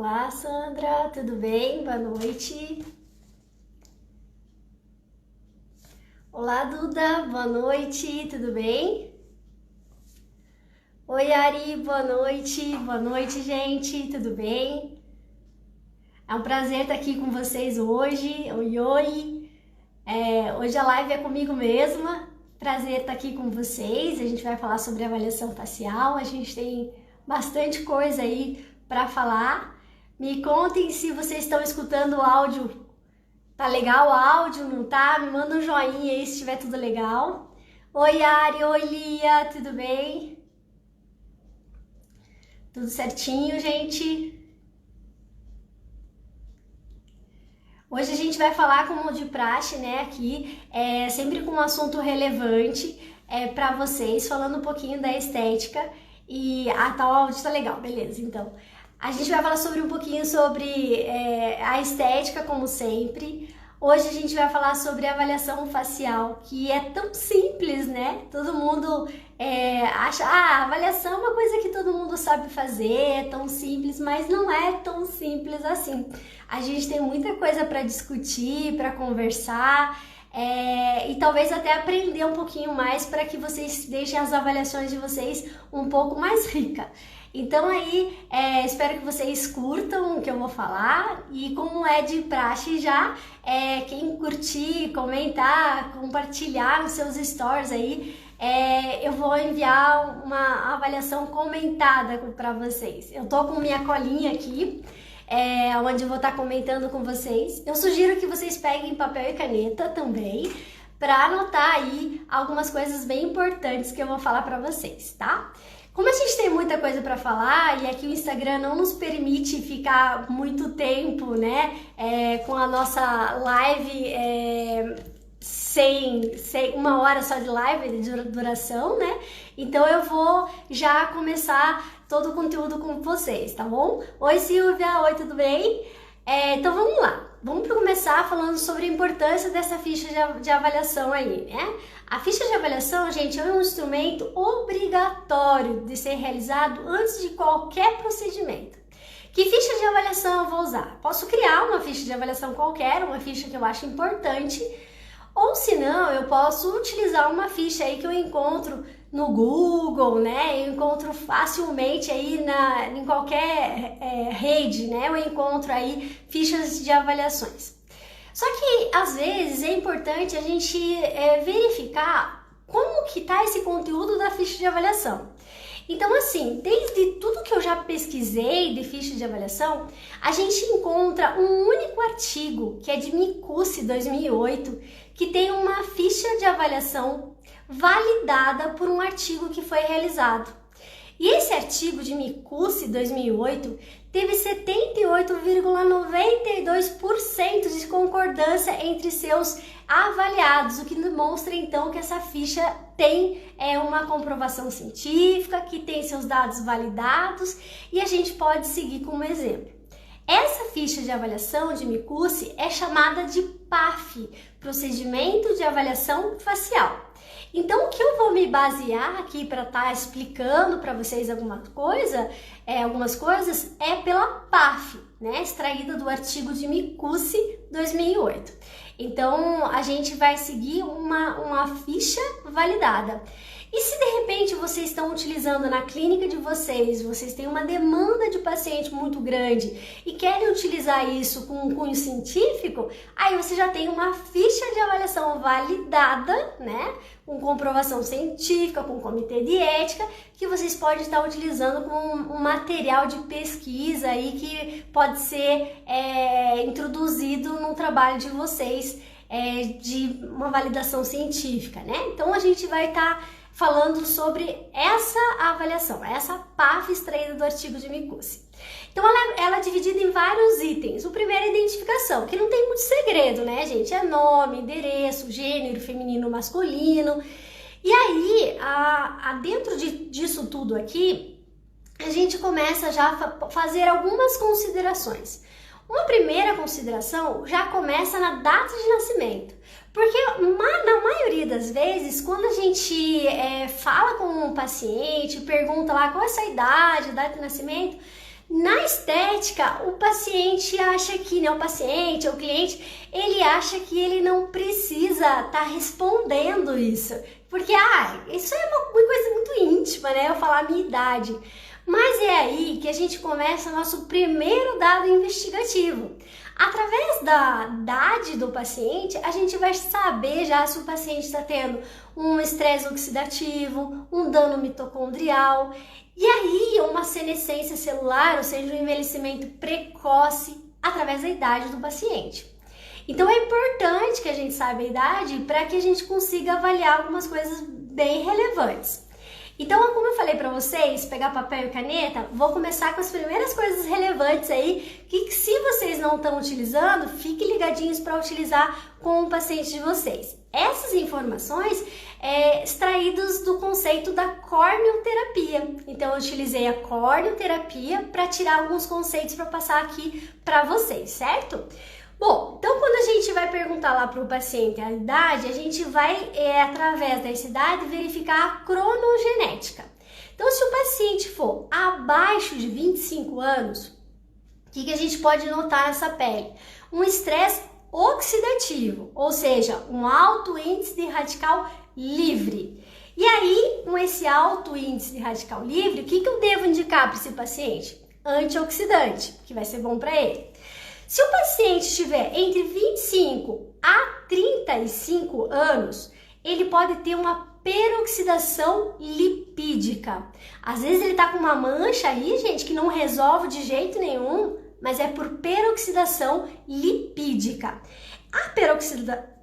Olá, Sandra, tudo bem? Boa noite. Olá, Duda, boa noite, tudo bem? Oi, Ari, boa noite, gente, tudo bem? É um prazer estar aqui com vocês hoje. Oi, oi. Hoje a live é comigo mesma. Prazer estar aqui com vocês. A gente vai falar sobre avaliação facial. A gente tem bastante coisa aí para falar. Me contem se vocês estão escutando o áudio. Tá legal o áudio, não tá? Me manda um joinha aí se estiver tudo legal. Oi, Ari, oi, Lia, tudo bem? Tudo certinho, gente? Hoje a gente vai falar, como de praxe, né, aqui, sempre com um assunto relevante para vocês, falando um pouquinho da estética. E tá, o áudio tá legal, beleza, então. A gente vai falar um pouquinho sobre a estética, como sempre. Hoje a gente vai falar sobre a avaliação facial, que é tão simples, né? Todo mundo acha, a avaliação é uma coisa que todo mundo sabe fazer, é tão simples, mas não é tão simples assim. A gente tem muita coisa para discutir, para conversar, e talvez até aprender um pouquinho mais para que vocês deixem as avaliações de vocês um pouco mais ricas. Então aí, espero que vocês curtam o que eu vou falar e, como é de praxe já, quem curtir, comentar, compartilhar nos seus stories aí, eu vou enviar uma avaliação comentada para vocês. Eu tô com minha colinha aqui, onde eu vou estar comentando com vocês. Eu sugiro que vocês peguem papel e caneta também, para anotar aí algumas coisas bem importantes que eu vou falar para vocês, tá? Como a gente tem muita coisa para falar e aqui o Instagram não nos permite ficar muito tempo, né, com a nossa live sem 1 hora só de live de duração, né? Então eu vou já começar todo o conteúdo com vocês, tá bom? Oi, Silvia, oi, tudo bem? Então vamos lá. Vamos começar falando sobre a importância dessa ficha de avaliação aí, né? A ficha de avaliação, gente, é um instrumento obrigatório de ser realizado antes de qualquer procedimento. Que ficha de avaliação eu vou usar? Posso criar uma ficha de avaliação qualquer, uma ficha que eu acho importante, ou se não, eu posso utilizar uma ficha aí que eu encontro no Google, né? Eu encontro facilmente aí em qualquer rede, né? Eu encontro aí fichas de avaliações. Só que às vezes é importante a gente verificar como que tá esse conteúdo da ficha de avaliação. Então, assim, desde tudo que eu já pesquisei de ficha de avaliação, a gente encontra um único artigo, que é de Mikucci 2008, que tem uma ficha de avaliação validada por um artigo que foi realizado. E esse artigo de Mikucci 2008 teve 78,92% de concordância entre seus avaliados, o que demonstra então que essa ficha tem uma comprovação científica, que tem seus dados validados e a gente pode seguir como exemplo. Essa ficha de avaliação de Mikucci é chamada de PAF, Procedimento de Avaliação Facial. Então, o que eu vou me basear aqui para estar explicando para vocês algumas coisas é pela PAF, né, extraída do artigo de Mikucci 2008. Então, a gente vai seguir uma ficha validada. E se de repente vocês estão utilizando na clínica de vocês têm uma demanda de paciente muito grande e querem utilizar isso com um cunho científico, aí você já tem uma ficha de avaliação validada, né? Com comprovação científica, com comitê de ética, que vocês podem estar utilizando como um material de pesquisa aí que pode ser introduzido no trabalho de vocês de uma validação científica, né? Então a gente vai estar falando sobre essa avaliação, essa PAF extraída do artigo de Mikucci. Então ela é dividida em vários itens. O primeiro é a identificação, que não tem muito segredo, né, gente? É nome, endereço, gênero, feminino, masculino. E aí, dentro disso tudo aqui, a gente começa já a fazer algumas considerações. Uma primeira consideração já começa na data de nascimento, porque na maioria das vezes, quando a gente fala com um paciente, pergunta lá qual é a sua idade, data de nascimento, Na estética, o paciente acha que, né, o paciente ou o cliente, ele acha que ele não precisa estar respondendo isso. Porque, isso é uma coisa muito íntima, né, eu falar a minha idade. Mas é aí que a gente começa o nosso primeiro dado investigativo. Através da idade do paciente, a gente vai saber já se o paciente está tendo um estresse oxidativo, um dano mitocondrial, e aí uma senescência celular, ou seja, um envelhecimento precoce através da idade do paciente. Então é importante que a gente saiba a idade para que a gente consiga avaliar algumas coisas bem relevantes. Então, como eu falei para vocês, pegar papel e caneta, vou começar com as primeiras coisas relevantes aí, que se vocês não estão utilizando, fiquem ligadinhos para utilizar com o paciente de vocês. Essas informações extraídas do conceito da corneoterapia. Então, eu utilizei a corneoterapia para tirar alguns conceitos para passar aqui para vocês, certo? Bom, então quando a gente vai perguntar lá para o paciente a idade, a gente vai, através dessa idade, verificar a cronogenética. Então, se o paciente for abaixo de 25 anos, o que a gente pode notar nessa pele? Um estresse oxidativo, ou seja, um alto índice de radical livre. E aí, com esse alto índice de radical livre, o que eu devo indicar para esse paciente? Antioxidante, que vai ser bom para ele. Se o paciente estiver entre 25 a 35 anos, ele pode ter uma peroxidação lipídica. Às vezes ele está com uma mancha aí, gente, que não resolve de jeito nenhum, mas é por peroxidação lipídica. A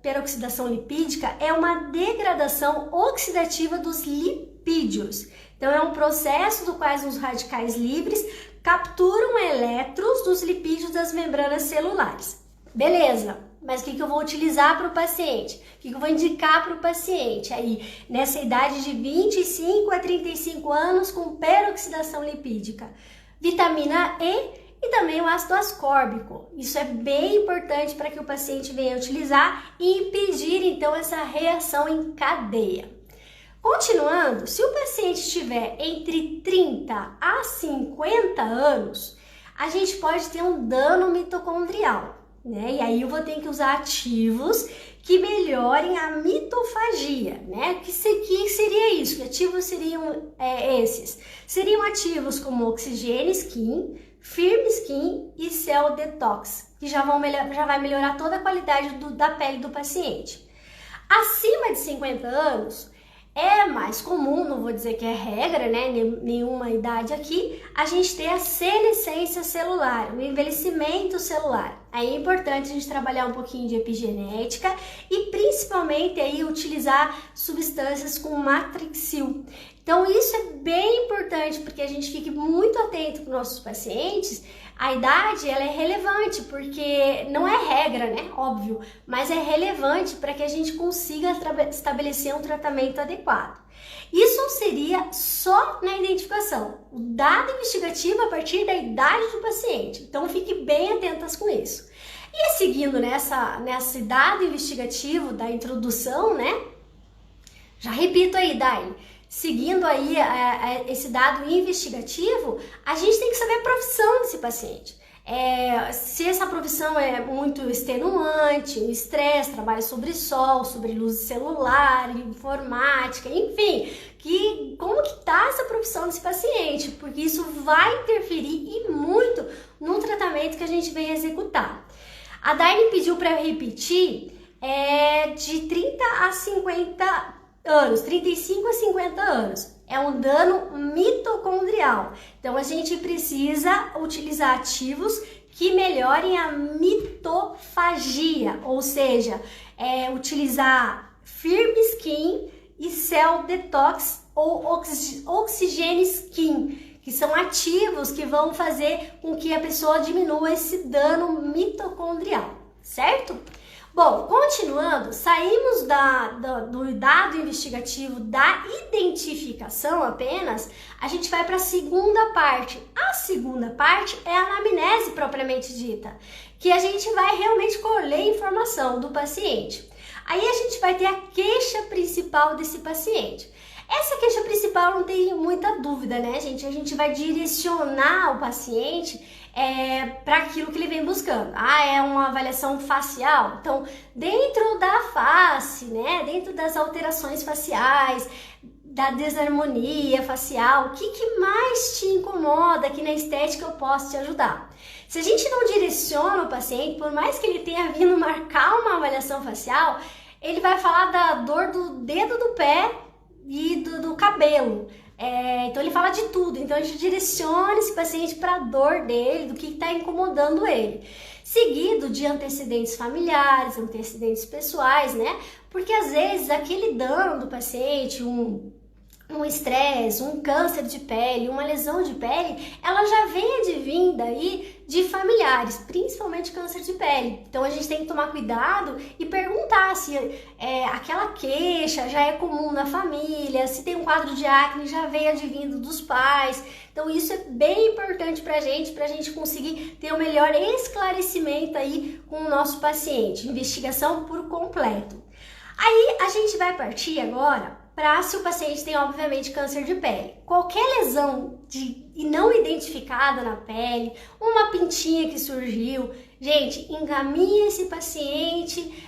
peroxidação lipídica é uma degradação oxidativa dos lipídios. Então é um processo do qual os radicais livres capturam elétrons dos lipídios das membranas celulares. Beleza, mas o que eu vou utilizar para o paciente? O que eu vou indicar para o paciente aí nessa idade de 25 a 35 anos com peroxidação lipídica? Vitamina E e também o ácido ascórbico. Isso é bem importante para que o paciente venha utilizar e impedir então essa reação em cadeia. Continuando, se o paciente estiver entre 30 a 50 anos, a gente pode ter um dano mitocondrial, né? E aí eu vou ter que usar ativos que melhorem a mitofagia, né? Que seria isso? Que ativos seriam esses? Seriam ativos como Oxigênio Skin, Firm Skin e Cell Detox, que já vai melhorar toda a qualidade da pele do paciente. Acima de 50 anos, é mais comum, não vou dizer que é regra, né? Nenhuma idade aqui, a gente ter a senescência celular, o envelhecimento celular. Aí é importante a gente trabalhar um pouquinho de epigenética e principalmente aí utilizar substâncias com matrixil. Então isso é bem importante porque a gente fique muito atento para os nossos pacientes. A idade ela é relevante porque não é regra, né? Óbvio, mas é relevante para que a gente consiga estabelecer um tratamento adequado. Isso seria só na identificação, o dado investigativo a partir da idade do paciente. Então fique bem atentas com isso. E seguindo nesse dado investigativo da introdução, né? Já repito aí, Dai. Seguindo aí esse dado investigativo, a gente tem que saber a profissão desse paciente. Se essa profissão é muito extenuante, o estresse, trabalho sobre sol, sobre luz celular, informática, enfim, como que tá essa profissão desse paciente, porque isso vai interferir e muito no tratamento que a gente vem executar. A Daiane pediu para eu repetir de 30 a 50 anos, 35 a 50 anos. É um dano mitocondrial. Então, a gente precisa utilizar ativos que melhorem a mitofagia, ou seja, utilizar Firm Skin e Cell Detox ou Oxigênio Skin, que são ativos que vão fazer com que a pessoa diminua esse dano mitocondrial, certo? Bom, continuando, saímos do dado investigativo da identificação apenas, a gente vai para a segunda parte. A segunda parte é a anamnese propriamente dita, que a gente vai realmente colher informação do paciente. Aí a gente vai ter a queixa principal desse paciente. Essa queixa principal não tem muita dúvida, né, gente? A gente vai direcionar o paciente para aquilo que ele vem buscando. É uma avaliação facial? Então, dentro da face, né, dentro das alterações faciais, da desarmonia facial, o que mais te incomoda aqui na estética eu posso te ajudar? Se a gente não direciona o paciente, por mais que ele tenha vindo marcar uma avaliação facial, ele vai falar da dor do dedo do pé e do cabelo. Então ele fala de tudo, então a gente direciona esse paciente para a dor dele, do que está incomodando ele. Seguido de antecedentes familiares, antecedentes pessoais, né? Porque às vezes aquele dano do paciente, um estresse, um câncer de pele, uma lesão de pele, ela já vem advinda aí de familiares, principalmente câncer de pele. Então a gente tem que tomar cuidado e perguntar se aquela queixa já é comum na família, se tem um quadro de acne já vem advindo dos pais. Então isso é bem importante pra gente conseguir ter o melhor esclarecimento aí com o nosso paciente, investigação por completo. Aí a gente vai partir agora para se o paciente tem, obviamente, câncer de pele. Qualquer lesão não identificada na pele, uma pintinha que surgiu, gente, encaminha esse paciente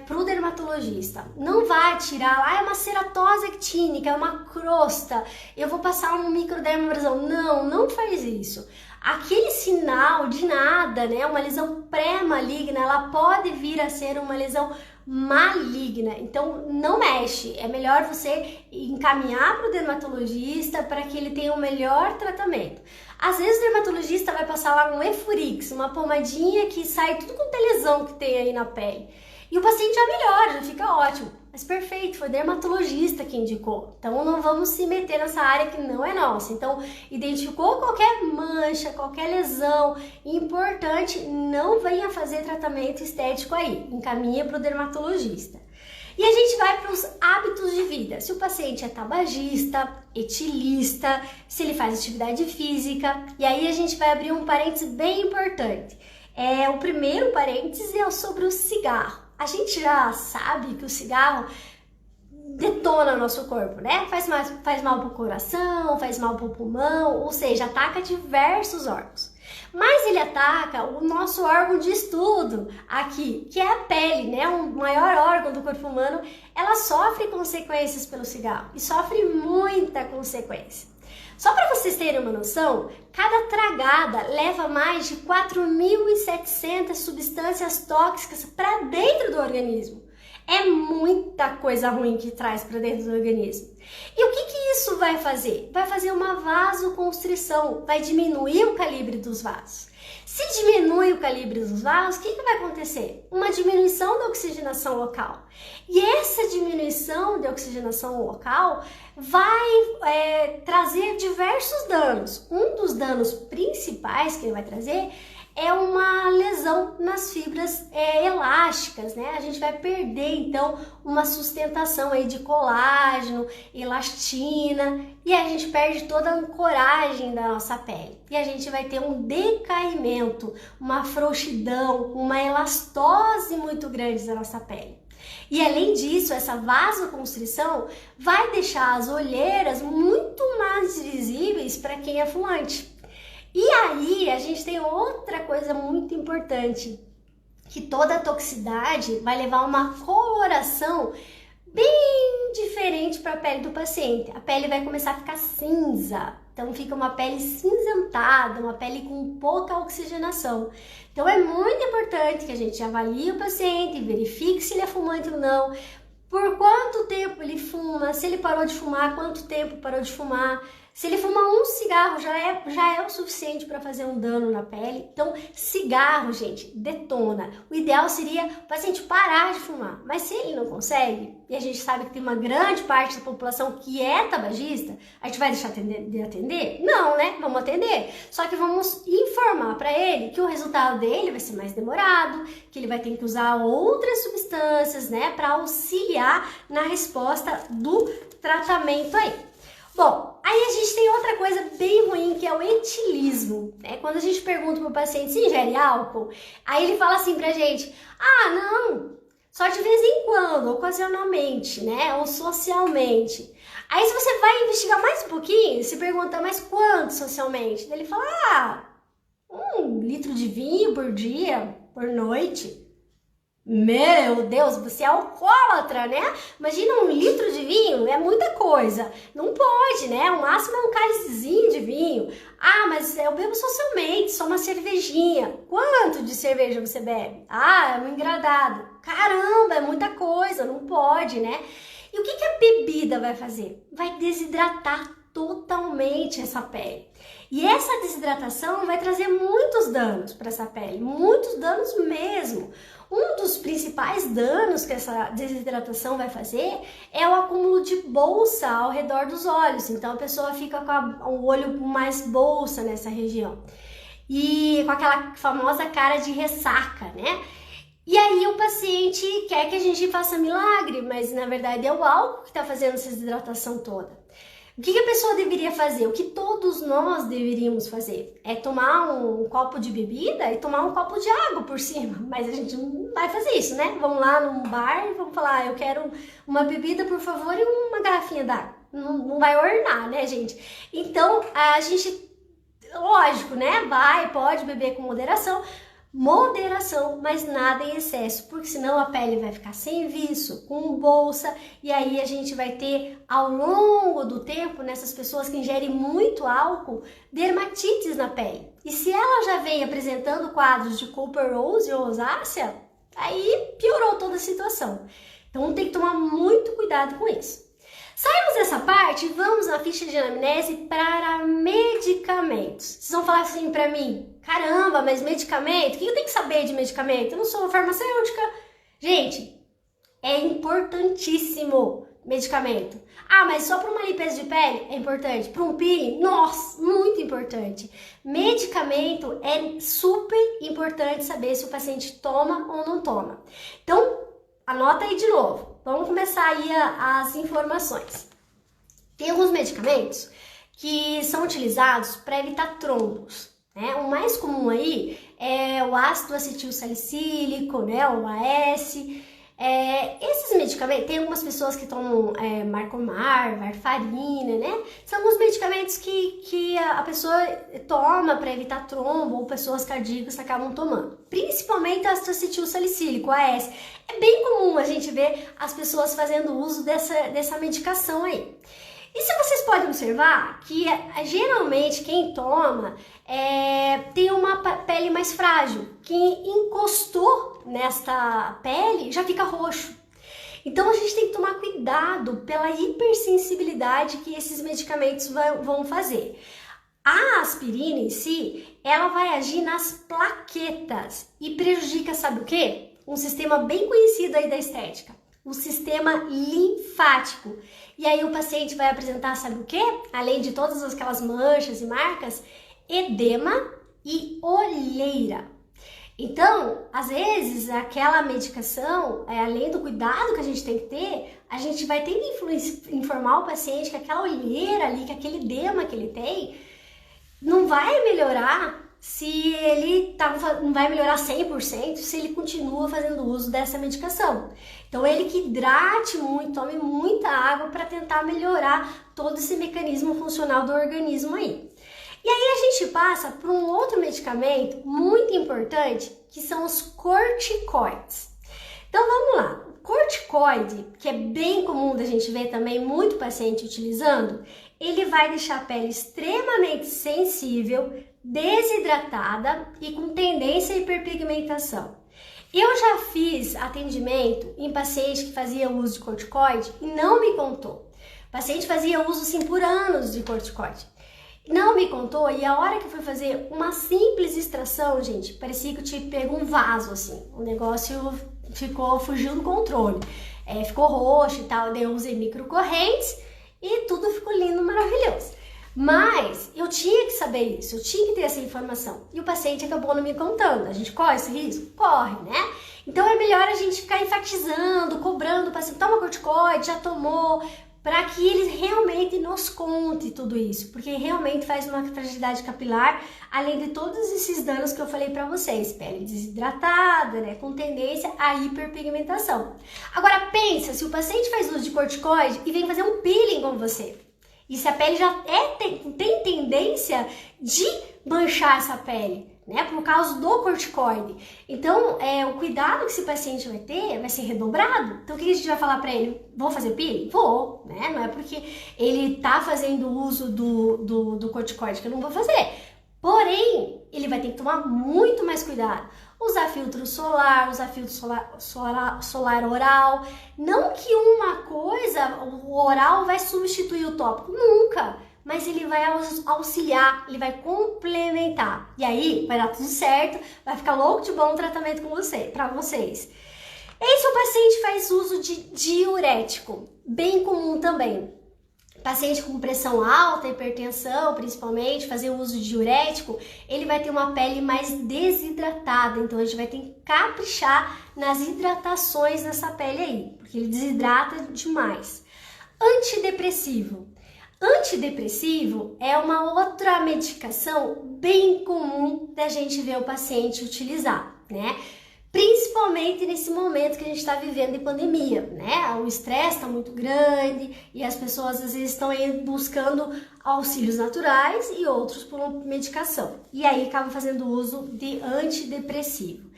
para o dermatologista. Não vai tirar, é uma ceratose actínica, é uma crosta, eu vou passar um microdermabrasão. Não faz isso. Aquele sinal de nada, né, uma lesão pré-maligna, ela pode vir a ser uma lesão maligna, então não mexe, é melhor você encaminhar para o dermatologista para que ele tenha o melhor tratamento. Às vezes o dermatologista vai passar lá um Efurix, uma pomadinha que sai tudo com lesão que tem aí na pele, e o paciente já melhora, já fica ótimo, mas perfeito, foi o dermatologista que indicou, então não vamos se meter nessa área que não é nossa. Então identificou qualquer mancha, qualquer lesão importante, não venha fazer tratamento estético aí, encaminha para o dermatologista. E a gente vai para os hábitos de vida, se o paciente é tabagista, etilista, se ele faz atividade física, e aí a gente vai abrir um parênteses bem importante. O primeiro parênteses é sobre o cigarro. A gente já sabe que o cigarro detona o nosso corpo, né? Faz mal pro coração, faz mal pro pulmão, ou seja, ataca diversos órgãos. Mas ele ataca o nosso órgão de estudo aqui, que é a pele, né? O maior órgão do corpo humano. Ela sofre consequências pelo cigarro e sofre muita consequência. Só para vocês terem uma noção, cada tragada leva mais de 4.700 substâncias tóxicas para dentro do organismo. É muita coisa ruim que traz para dentro do organismo. E o que isso vai fazer? Vai fazer uma vasoconstrição, vai diminuir o calibre dos vasos. Se diminui o calibre dos vasos, o que vai acontecer? Uma diminuição da oxigenação local. E essa diminuição de oxigenação local vai trazer diversos danos. Um dos danos principais que ele vai trazer é uma lesão nas fibras elásticas, né? A gente vai perder, então, uma sustentação aí de colágeno, elastina, e a gente perde toda a ancoragem da nossa pele. E a gente vai ter um decaimento, uma frouxidão, uma elastose muito grande da nossa pele. E além disso, essa vasoconstrição vai deixar as olheiras muito mais visíveis para quem é fumante. E aí, a gente tem outra coisa muito importante, que toda a toxicidade vai levar a uma coloração bem diferente para a pele do paciente. A pele vai começar a ficar cinza, então fica uma pele cinzentada, uma pele com pouca oxigenação. Então é muito importante que a gente avalie o paciente, verifique se ele é fumante ou não, por quanto tempo ele fuma, se ele parou de fumar, quanto tempo parou de fumar. Se ele fuma um cigarro, já é o suficiente para fazer um dano na pele. Então, cigarro, gente, detona. O ideal seria o paciente parar de fumar. Mas se ele não consegue, e a gente sabe que tem uma grande parte da população que é tabagista, a gente vai deixar de atender? Não, né? Vamos atender. Só que vamos informar para ele que o resultado dele vai ser mais demorado, que ele vai ter que usar outras substâncias, né, para auxiliar na resposta do tratamento aí. Bom, aí a gente tem outra coisa bem ruim, que é o etilismo, né? Quando a gente pergunta pro paciente se ingere álcool, aí ele fala assim pra gente, não, só de vez em quando, ocasionalmente, né? Ou socialmente. Aí se você vai investigar mais um pouquinho, se pergunta, mas quanto socialmente? Daí ele fala, 1 litro de vinho por dia, por noite. Meu Deus, você é alcoólatra, né? Imagina 1 litro de vinho, é muita coisa. Não pode, né? O máximo é um cálicezinho de vinho. Ah, mas eu bebo socialmente, só uma cervejinha. Quanto de cerveja você bebe? Ah, é um engradado. Caramba, é muita coisa, não pode, né? E o que a bebida vai fazer? Vai desidratar totalmente essa pele. E essa desidratação vai trazer muitos danos para essa pele, muitos danos mesmo. Um dos principais danos que essa desidratação vai fazer é o acúmulo de bolsa ao redor dos olhos. Então a pessoa fica com o olho mais bolsa nessa região e com aquela famosa cara de ressaca, né? E aí o paciente quer que a gente faça milagre, mas na verdade é o álcool que está fazendo essa desidratação toda. O que a pessoa deveria fazer? O que todos nós deveríamos fazer? É tomar um copo de bebida e tomar um copo de água por cima. Mas a gente não vai fazer isso, né? Vamos lá num bar e vamos falar, eu quero uma bebida, por favor, e uma garrafinha d'água. Não vai ornar, né, gente? Então, a gente, lógico, né? Pode beber com moderação, mas nada em excesso, porque senão a pele vai ficar sem viço, com bolsa, e aí a gente vai ter ao longo do tempo, nessas pessoas que ingerem muito álcool, dermatites na pele. E se ela já vem apresentando quadros de couperose ou rosácea, aí piorou toda a situação. Então tem que tomar muito cuidado com isso. Saímos dessa parte e vamos na ficha de anamnese para medicamentos. Vocês vão falar assim pra mim, caramba, mas medicamento? O que eu tenho que saber de medicamento? Eu não sou farmacêutica. Gente, é importantíssimo medicamento. Ah, mas só para uma limpeza de pele é importante. Para um peeling, nossa, muito importante. Medicamento é super importante saber se o paciente toma ou não toma. Então, anota aí de novo. Vamos começar aí as informações. Tem alguns medicamentos que são utilizados para evitar trombos, né? O mais comum aí é o ácido acetil salicílico, né? O AS. Esses medicamentos, tem algumas pessoas que tomam Marcomar, Varfarina, né? São alguns medicamentos que a pessoa toma para evitar trombo, ou pessoas cardíacas acabam tomando. Principalmente ácido acetil salicílico, AS. É bem comum a gente ver as pessoas fazendo uso dessa medicação aí. E se vocês podem observar que geralmente quem toma tem uma pele mais frágil, que encostou nesta pele já fica roxo. Então a gente tem que tomar cuidado pela hipersensibilidade que esses medicamentos vão fazer. A aspirina em si, ela vai agir nas plaquetas e prejudica, sabe o quê? Um sistema bem conhecido aí da estética, o sistema linfático. E aí o paciente vai apresentar, sabe o quê? Além de todas aquelas manchas e marcas, edema e olheira. Então, às vezes, aquela medicação, além do cuidado que a gente tem que ter, a gente vai ter que informar o paciente que aquela olheira ali, que aquele edema que ele tem, não vai melhorar se ele não vai melhorar 100% se ele continua fazendo uso dessa medicação. Então ele que hidrate muito, tome muita água para tentar melhorar todo esse mecanismo funcional do organismo aí. E aí a gente passa por um outro medicamento muito importante, que são os corticoides. Então vamos lá, o corticoide, que é bem comum da gente ver também muito paciente utilizando, ele vai deixar a pele extremamente sensível, desidratada e com tendência à hiperpigmentação. Eu já fiz atendimento em paciente que fazia uso de corticoide e não me contou. O paciente fazia uso sim por anos de corticoide. Não me contou e a hora que foi fazer uma simples extração, gente, parecia que eu tinha pego um vaso assim. O negócio fugiu do controle. Ficou roxo e tal, daí eu usei microcorrentes e tudo ficou lindo, maravilhoso. Mas eu tinha que saber isso, eu tinha que ter essa informação. E o paciente acabou não me contando. A gente corre esse risco? Corre, né? Então é melhor a gente ficar enfatizando, cobrando o paciente. Toma corticoide, já tomou. para que ele realmente nos conte tudo isso, porque realmente faz uma fragilidade capilar, além de todos esses danos que eu falei para vocês, pele desidratada, né, com tendência à hiperpigmentação. Agora pensa, se o paciente faz uso de corticoide e vem fazer um peeling com você, e se a pele já tem tendência de manchar essa pele, né, por causa do corticoide. Então, o cuidado que esse paciente vai ter vai ser redobrado. Então, o que a gente vai falar para ele? Vou fazer peeling? Vou, né? Não é porque ele tá fazendo uso do corticoide que eu não vou fazer. Porém, ele vai ter que tomar muito mais cuidado. Usar filtro solar, usar filtro solar oral. Não que uma coisa, o oral vai substituir o tópico. Nunca. Mas ele vai auxiliar, ele vai complementar. E aí vai dar tudo certo, vai ficar louco de bom tratamento com para vocês. E se o paciente faz uso de diurético, bem comum também. Paciente com pressão alta, hipertensão, principalmente, fazer uso de diurético, ele vai ter uma pele mais desidratada. Então a gente vai ter que caprichar nas hidratações dessa pele aí, porque ele desidrata demais. Antidepressivo. Antidepressivo é uma outra medicação bem comum da gente ver o paciente utilizar, né? Principalmente nesse momento que a gente está vivendo de pandemia, né? O estresse está muito grande e as pessoas às vezes estão aí buscando auxílios naturais e outros por uma medicação. E aí acabam fazendo uso de antidepressivo.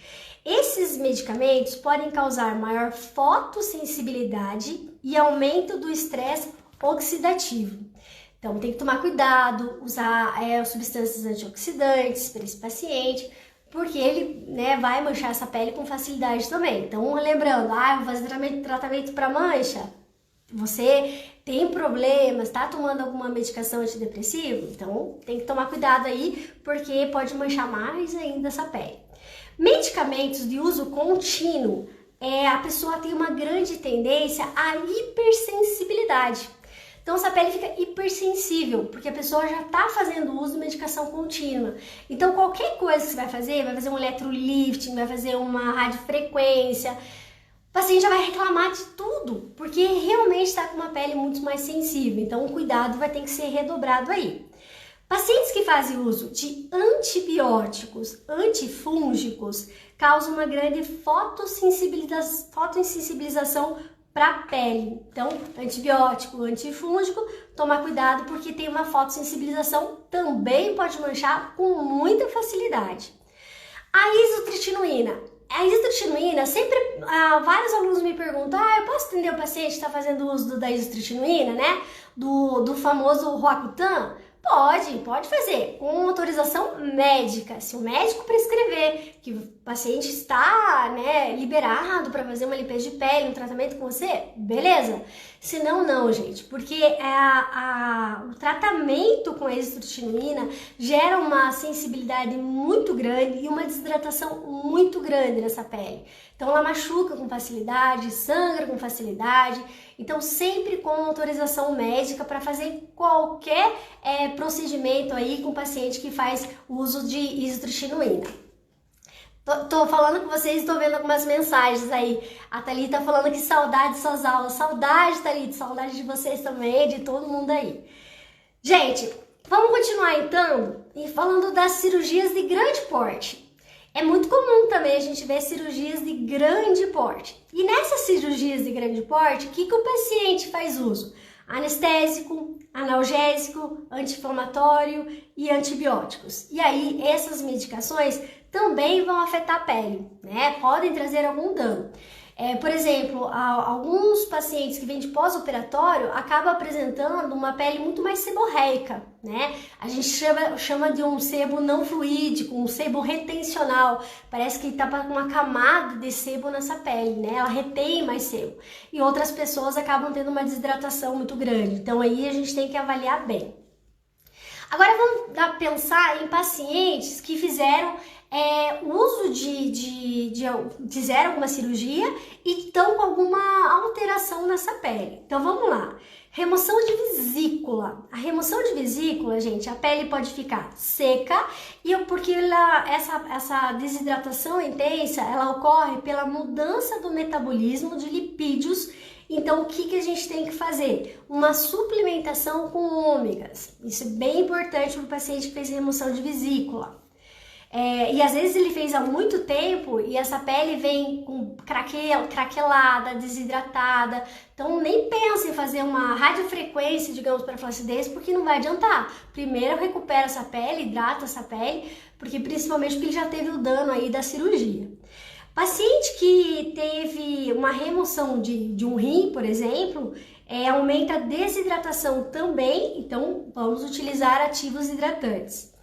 Esses medicamentos podem causar maior fotossensibilidade e aumento do estresse oxidativo. Então tem que tomar cuidado, usar substâncias antioxidantes para esse paciente, porque ele, né, vai manchar essa pele com facilidade também. Então lembrando, vou fazer tratamento para mancha, você tem problemas, está tomando alguma medicação antidepressiva, então tem que tomar cuidado aí, porque pode manchar mais ainda essa pele. Medicamentos de uso contínuo, a pessoa tem uma grande tendência à hipersensibilidade. Então, essa pele fica hipersensível, porque a pessoa já está fazendo uso de medicação contínua. Então, qualquer coisa que você vai fazer um electrolifting, vai fazer uma radiofrequência, o paciente já vai reclamar de tudo, porque realmente está com uma pele muito mais sensível. Então, o cuidado vai ter que ser redobrado aí. Pacientes que fazem uso de antibióticos, antifúngicos, causam uma grande fotossensibilização para a pele. Então, antibiótico, antifúngico, tomar cuidado porque tem uma fotossensibilização, também pode manchar com muita facilidade. A isotretinoína. A isotretinoína, sempre vários alunos me perguntam, eu posso atender o paciente que está fazendo uso da isotretinoína, né? Do famoso Roacutan? Pode fazer, com autorização médica. Se o médico prescrever que o paciente está, né, liberado para fazer uma limpeza de pele, um tratamento com você, beleza. Se não, não, gente, porque o tratamento com a isotretinoína gera uma sensibilidade muito grande e uma desidratação muito grande nessa pele. Então ela machuca com facilidade, sangra com facilidade. Então sempre com autorização médica para fazer qualquer procedimento aí com o paciente que faz uso de isotretinoína. Tô falando com vocês, tô vendo algumas mensagens aí. A Thalita falando que saudade de suas aulas. Saudade, Thalita, saudade de vocês também, de todo mundo aí. Gente, vamos continuar então e falando das cirurgias de grande porte. É muito comum também a gente ver cirurgias de grande porte. E nessas cirurgias de grande porte, o que o paciente faz uso? Anestésico, analgésico, anti-inflamatório e antibióticos. E aí, essas medicações também vão afetar a pele, né? Podem trazer algum dano. Por exemplo, alguns pacientes que vêm de pós-operatório acabam apresentando uma pele muito mais seborreica, né? A gente chama de um sebo não fluídico, um sebo retencional. Parece que está com uma camada de sebo nessa pele, né? Ela retém mais sebo. E outras pessoas acabam tendo uma desidratação muito grande. Então aí a gente tem que avaliar bem. Agora vamos pensar em pacientes que fizeram uso fizeram alguma cirurgia e estão com alguma alteração nessa pele. Então vamos lá. Remoção de vesícula. A remoção de vesícula, gente, a pele pode ficar seca porque essa desidratação intensa, ela ocorre pela mudança do metabolismo de lipídios Então, o que a gente tem que fazer? Uma suplementação com ômegas. Isso é bem importante para o paciente que fez remoção de vesícula. E às vezes ele fez há muito tempo e essa pele vem com craquelada, desidratada. Então nem pensa em fazer uma radiofrequência, digamos, para flacidez, porque não vai adiantar. Primeiro recupera essa pele, hidrata essa pele, porque principalmente porque ele já teve o dano aí da cirurgia. Paciente que teve uma remoção de um rim, por exemplo, aumenta a desidratação também, então vamos utilizar ativos hidratantes.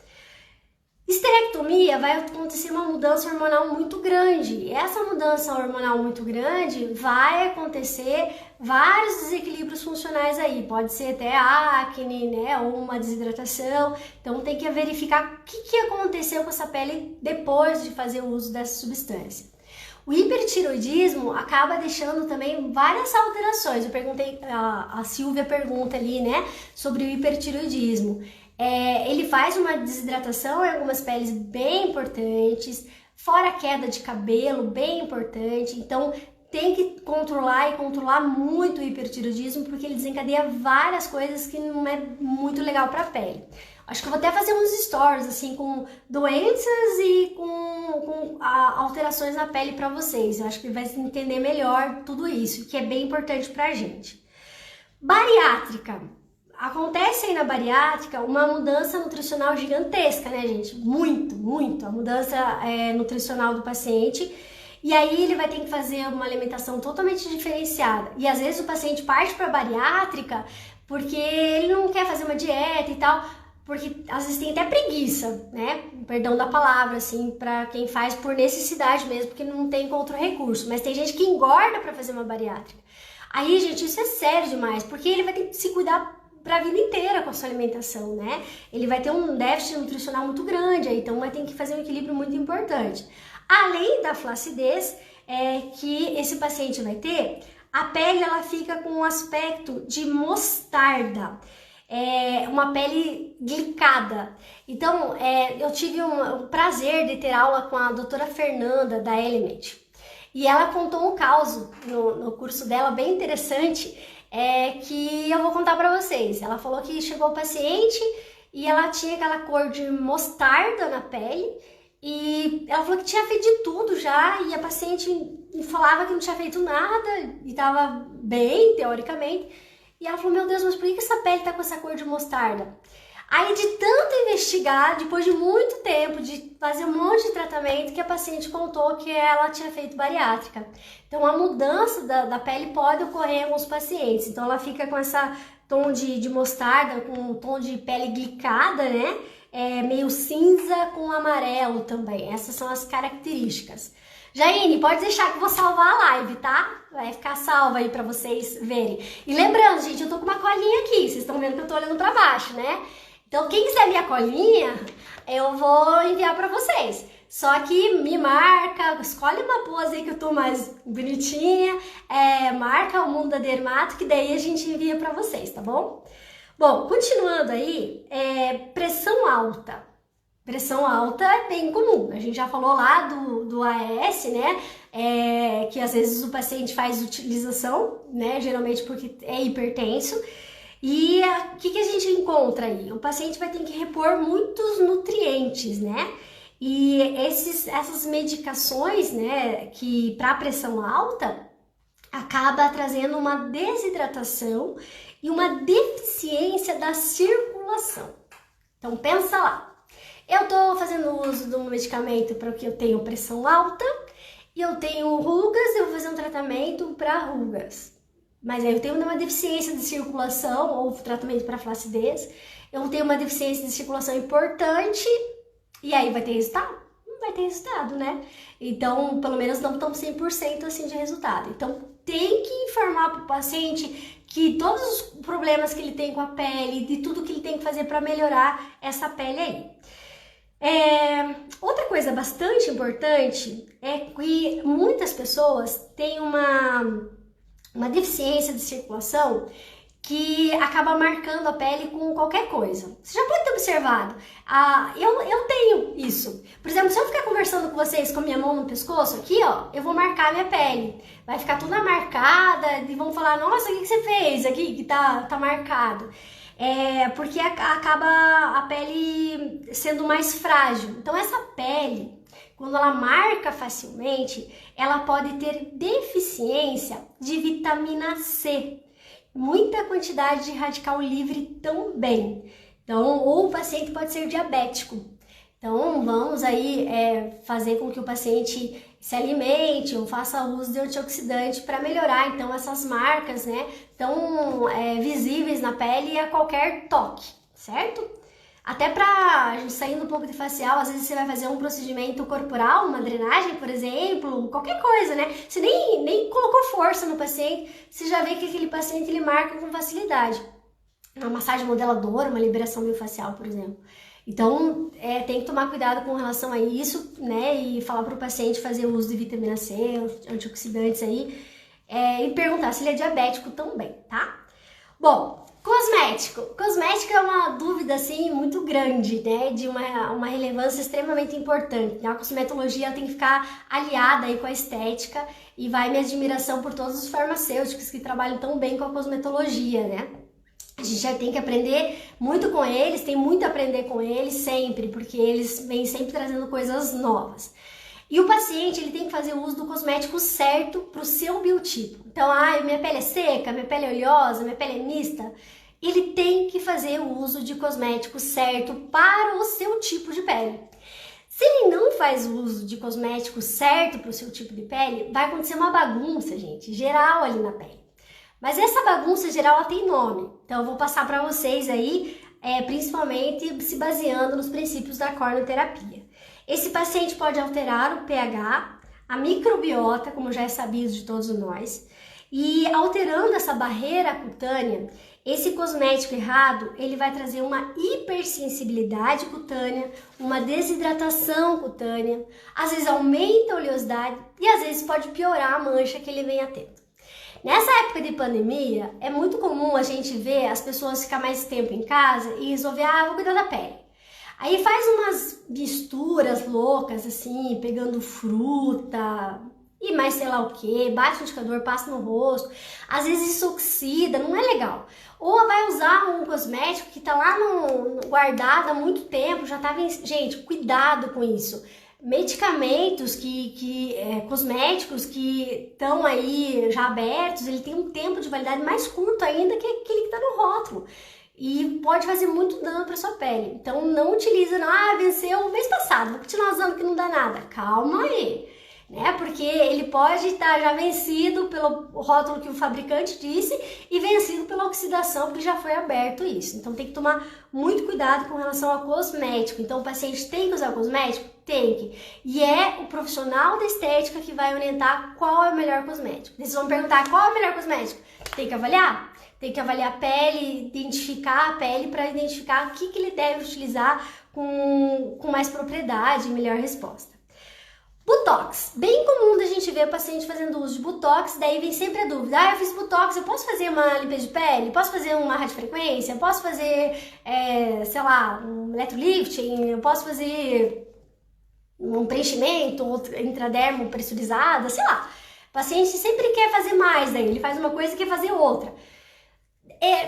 Esterectomia vai acontecer uma mudança hormonal muito grande. Essa mudança hormonal muito grande vai acontecer vários desequilíbrios funcionais aí. Pode ser até acne, né, ou uma desidratação. Então tem que verificar o que aconteceu com essa pele depois de fazer o uso dessa substância. O hipertiroidismo acaba deixando também várias alterações. Eu perguntei, a Silvia pergunta ali, né, sobre o hipertiroidismo. Ele faz uma desidratação em algumas peles bem importantes, fora a queda de cabelo, bem importante. Então tem que controlar e controlar muito o hipertiroidismo, porque ele desencadeia várias coisas que não é muito legal para a pele. Acho que eu vou até fazer uns stories assim com doenças e com alterações na pele para vocês. Eu acho que vai entender melhor tudo isso, que é bem importante para a gente. Bariátrica. Acontece aí na bariátrica uma mudança nutricional gigantesca, né, gente? Muito. A mudança nutricional do paciente. E aí ele vai ter que fazer uma alimentação totalmente diferenciada. E às vezes o paciente parte para bariátrica porque ele não quer fazer uma dieta e tal, porque às vezes tem até preguiça, né? Perdão da palavra, assim, para quem faz por necessidade mesmo, porque não tem outro recurso. Mas tem gente que engorda para fazer uma bariátrica. Aí, gente, isso é sério demais, porque ele vai ter que se cuidar para a vida inteira com a sua alimentação, né? Ele vai ter um déficit nutricional muito grande, então vai ter que fazer um equilíbrio muito importante. Além da flacidez que esse paciente vai ter, a pele ela fica com um aspecto de mostarda, uma pele glicada. Então, eu tive o prazer de ter aula com a doutora Fernanda da Element, e ela contou um caso no curso dela bem interessante, que eu vou contar para vocês. Ela falou que chegou o paciente e ela tinha aquela cor de mostarda na pele, e ela falou que tinha feito de tudo já, e a paciente falava que não tinha feito nada e estava bem, teoricamente. E ela falou, meu Deus, mas por que essa pele tá com essa cor de mostarda? Aí, de tanto investigar, depois de muito tempo, de fazer um monte de tratamento, que a paciente contou que ela tinha feito bariátrica. Então, a mudança da pele pode ocorrer em alguns pacientes. Então, ela fica com essa tom de mostarda, com um tom de pele glicada, né? Meio cinza com amarelo também. Essas são as características. Jaine, pode deixar que eu vou salvar a live, tá? Vai ficar salva aí pra vocês verem. E lembrando, gente, eu tô com uma colinha aqui. Vocês estão vendo que eu tô olhando pra baixo, né? Então, quem quiser minha colinha, eu vou enviar pra vocês. Só que me marca, escolhe uma pose aí que eu tô mais bonitinha, marca o Mundo da Dermato, que daí a gente envia pra vocês, tá bom? Bom, continuando aí, pressão alta. Pressão alta é bem comum. A gente já falou lá do AES, né? Que às vezes o paciente faz utilização, né? Geralmente porque é hipertenso. E o que a gente encontra aí? O paciente vai ter que repor muitos nutrientes, né? E essas medicações, né, que para pressão alta, acaba trazendo uma desidratação e uma deficiência da circulação. Então pensa lá, eu tô fazendo uso de um medicamento para que eu tenho pressão alta e eu tenho rugas, eu vou fazer um tratamento para rugas. Mas aí eu tenho uma deficiência de circulação ou tratamento para flacidez, eu tenho uma deficiência de circulação importante e aí vai ter resultado? Não vai ter resultado, né? Então, pelo menos não estão 100% assim de resultado. Então, tem que informar para o paciente que todos os problemas que ele tem com a pele, de tudo que ele tem que fazer para melhorar essa pele aí. Outra coisa bastante importante é que muitas pessoas têm uma deficiência de circulação que acaba marcando a pele com qualquer coisa. Você já pode ter observado. Eu tenho isso. Por exemplo, se eu ficar conversando com vocês com a minha mão no pescoço, aqui, ó, eu vou marcar a minha pele. Vai ficar toda marcada e vão falar, nossa, o que você fez aqui que tá marcado? Porque acaba a pele sendo mais frágil. Então, essa pele, quando ela marca facilmente, ela pode ter deficiência de vitamina C. Muita quantidade de radical livre também. Então, ou o paciente pode ser diabético. Então, vamos aí fazer com que o paciente se alimente ou faça uso de antioxidante para melhorar, então, essas marcas, né, tão visíveis na pele a qualquer toque, certo? Até pra gente saindo um pouco de facial, às vezes você vai fazer um procedimento corporal, uma drenagem, por exemplo, qualquer coisa, né? Você nem colocou força no paciente, você já vê que aquele paciente ele marca com facilidade. Uma massagem modeladora, uma liberação miofascial, por exemplo. Então, tem que tomar cuidado com relação a isso, né? E falar para o paciente fazer o uso de vitamina C, antioxidantes aí, e perguntar se ele é diabético também, tá? Bom, cosmético. Cosmético é uma dúvida, assim, muito grande, né? De uma relevância extremamente importante, né? A cosmetologia tem que ficar aliada aí com a estética e vai minha admiração por todos os farmacêuticos que trabalham tão bem com a cosmetologia, né? A gente já tem que aprender muito com eles, tem muito a aprender com eles sempre, porque eles vêm sempre trazendo coisas novas. E o paciente, ele tem que fazer o uso do cosmético certo para o seu biotipo. Então, minha pele é seca, minha pele é oleosa, minha pele é mista. Ele tem que fazer o uso de cosmético certo para o seu tipo de pele. Se ele não faz o uso de cosmético certo para o seu tipo de pele, vai acontecer uma bagunça, gente, geral ali na pele. Mas essa bagunça geral, ela tem nome. Então, eu vou passar para vocês aí, principalmente se baseando nos princípios da cornoterapia. Esse paciente pode alterar o pH, a microbiota, como já é sabido de todos nós, e alterando essa barreira cutânea, esse cosmético errado, ele vai trazer uma hipersensibilidade cutânea, uma desidratação cutânea, às vezes aumenta a oleosidade e às vezes pode piorar a mancha que ele venha tendo. Nessa época de pandemia, é muito comum a gente ver as pessoas ficar mais tempo em casa e resolver, vou cuidar da pele. Aí faz umas misturas loucas, assim, pegando fruta e mais sei lá o que, bate no indicador, passa no rosto, às vezes isso oxida, não é legal. Ou vai usar um cosmético que tá lá guardado há muito tempo, já tá vencido. Gente, cuidado com isso. Medicamentos cosméticos que estão aí já abertos, ele tem um tempo de validade mais curto ainda que aquele que tá no rótulo. E pode fazer muito dano para sua pele. Então não utiliza, venceu o mês passado, vou continuar usando que não dá nada. Calma aí, né? Porque ele pode estar já vencido pelo rótulo que o fabricante disse e vencido pela oxidação, porque já foi aberto isso. Então tem que tomar muito cuidado com relação ao cosmético. Então o paciente tem que usar cosmético? Tem que. E é o profissional da estética que vai orientar qual é o melhor cosmético. Vocês vão perguntar qual é o melhor cosmético? Tem que avaliar? Tem que avaliar a pele, identificar a pele para identificar o que ele deve utilizar com mais propriedade e melhor resposta. Botox. Bem comum da gente ver o paciente fazendo uso de Botox, daí vem sempre a dúvida, eu fiz Botox, eu posso fazer uma limpeza de pele? Posso fazer uma radiofrequência? Posso fazer, sei lá, um electrolifting? Eu posso fazer um preenchimento, intradermo pressurizada, sei lá. O paciente sempre quer fazer mais, daí ele faz uma coisa e quer fazer outra.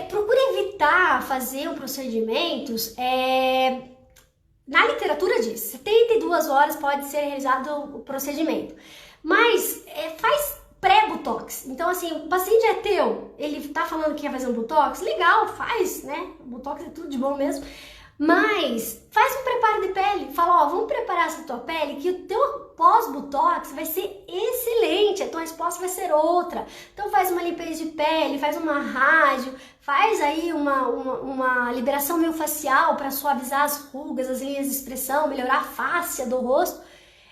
Procure evitar fazer procedimentos, na literatura diz, 72 horas pode ser realizado o procedimento, mas faz pré-botox. Então assim, o paciente é teu, ele tá falando que quer fazer um botox, legal, faz, né? O botox é tudo de bom mesmo. Mas faz um preparo de pele, fala, vamos preparar essa tua pele que o teu pós-botox vai ser excelente, a tua resposta vai ser outra. Então faz uma limpeza de pele, faz uma rádio, faz aí uma liberação miofascial para suavizar as rugas, as linhas de expressão, melhorar a face do rosto.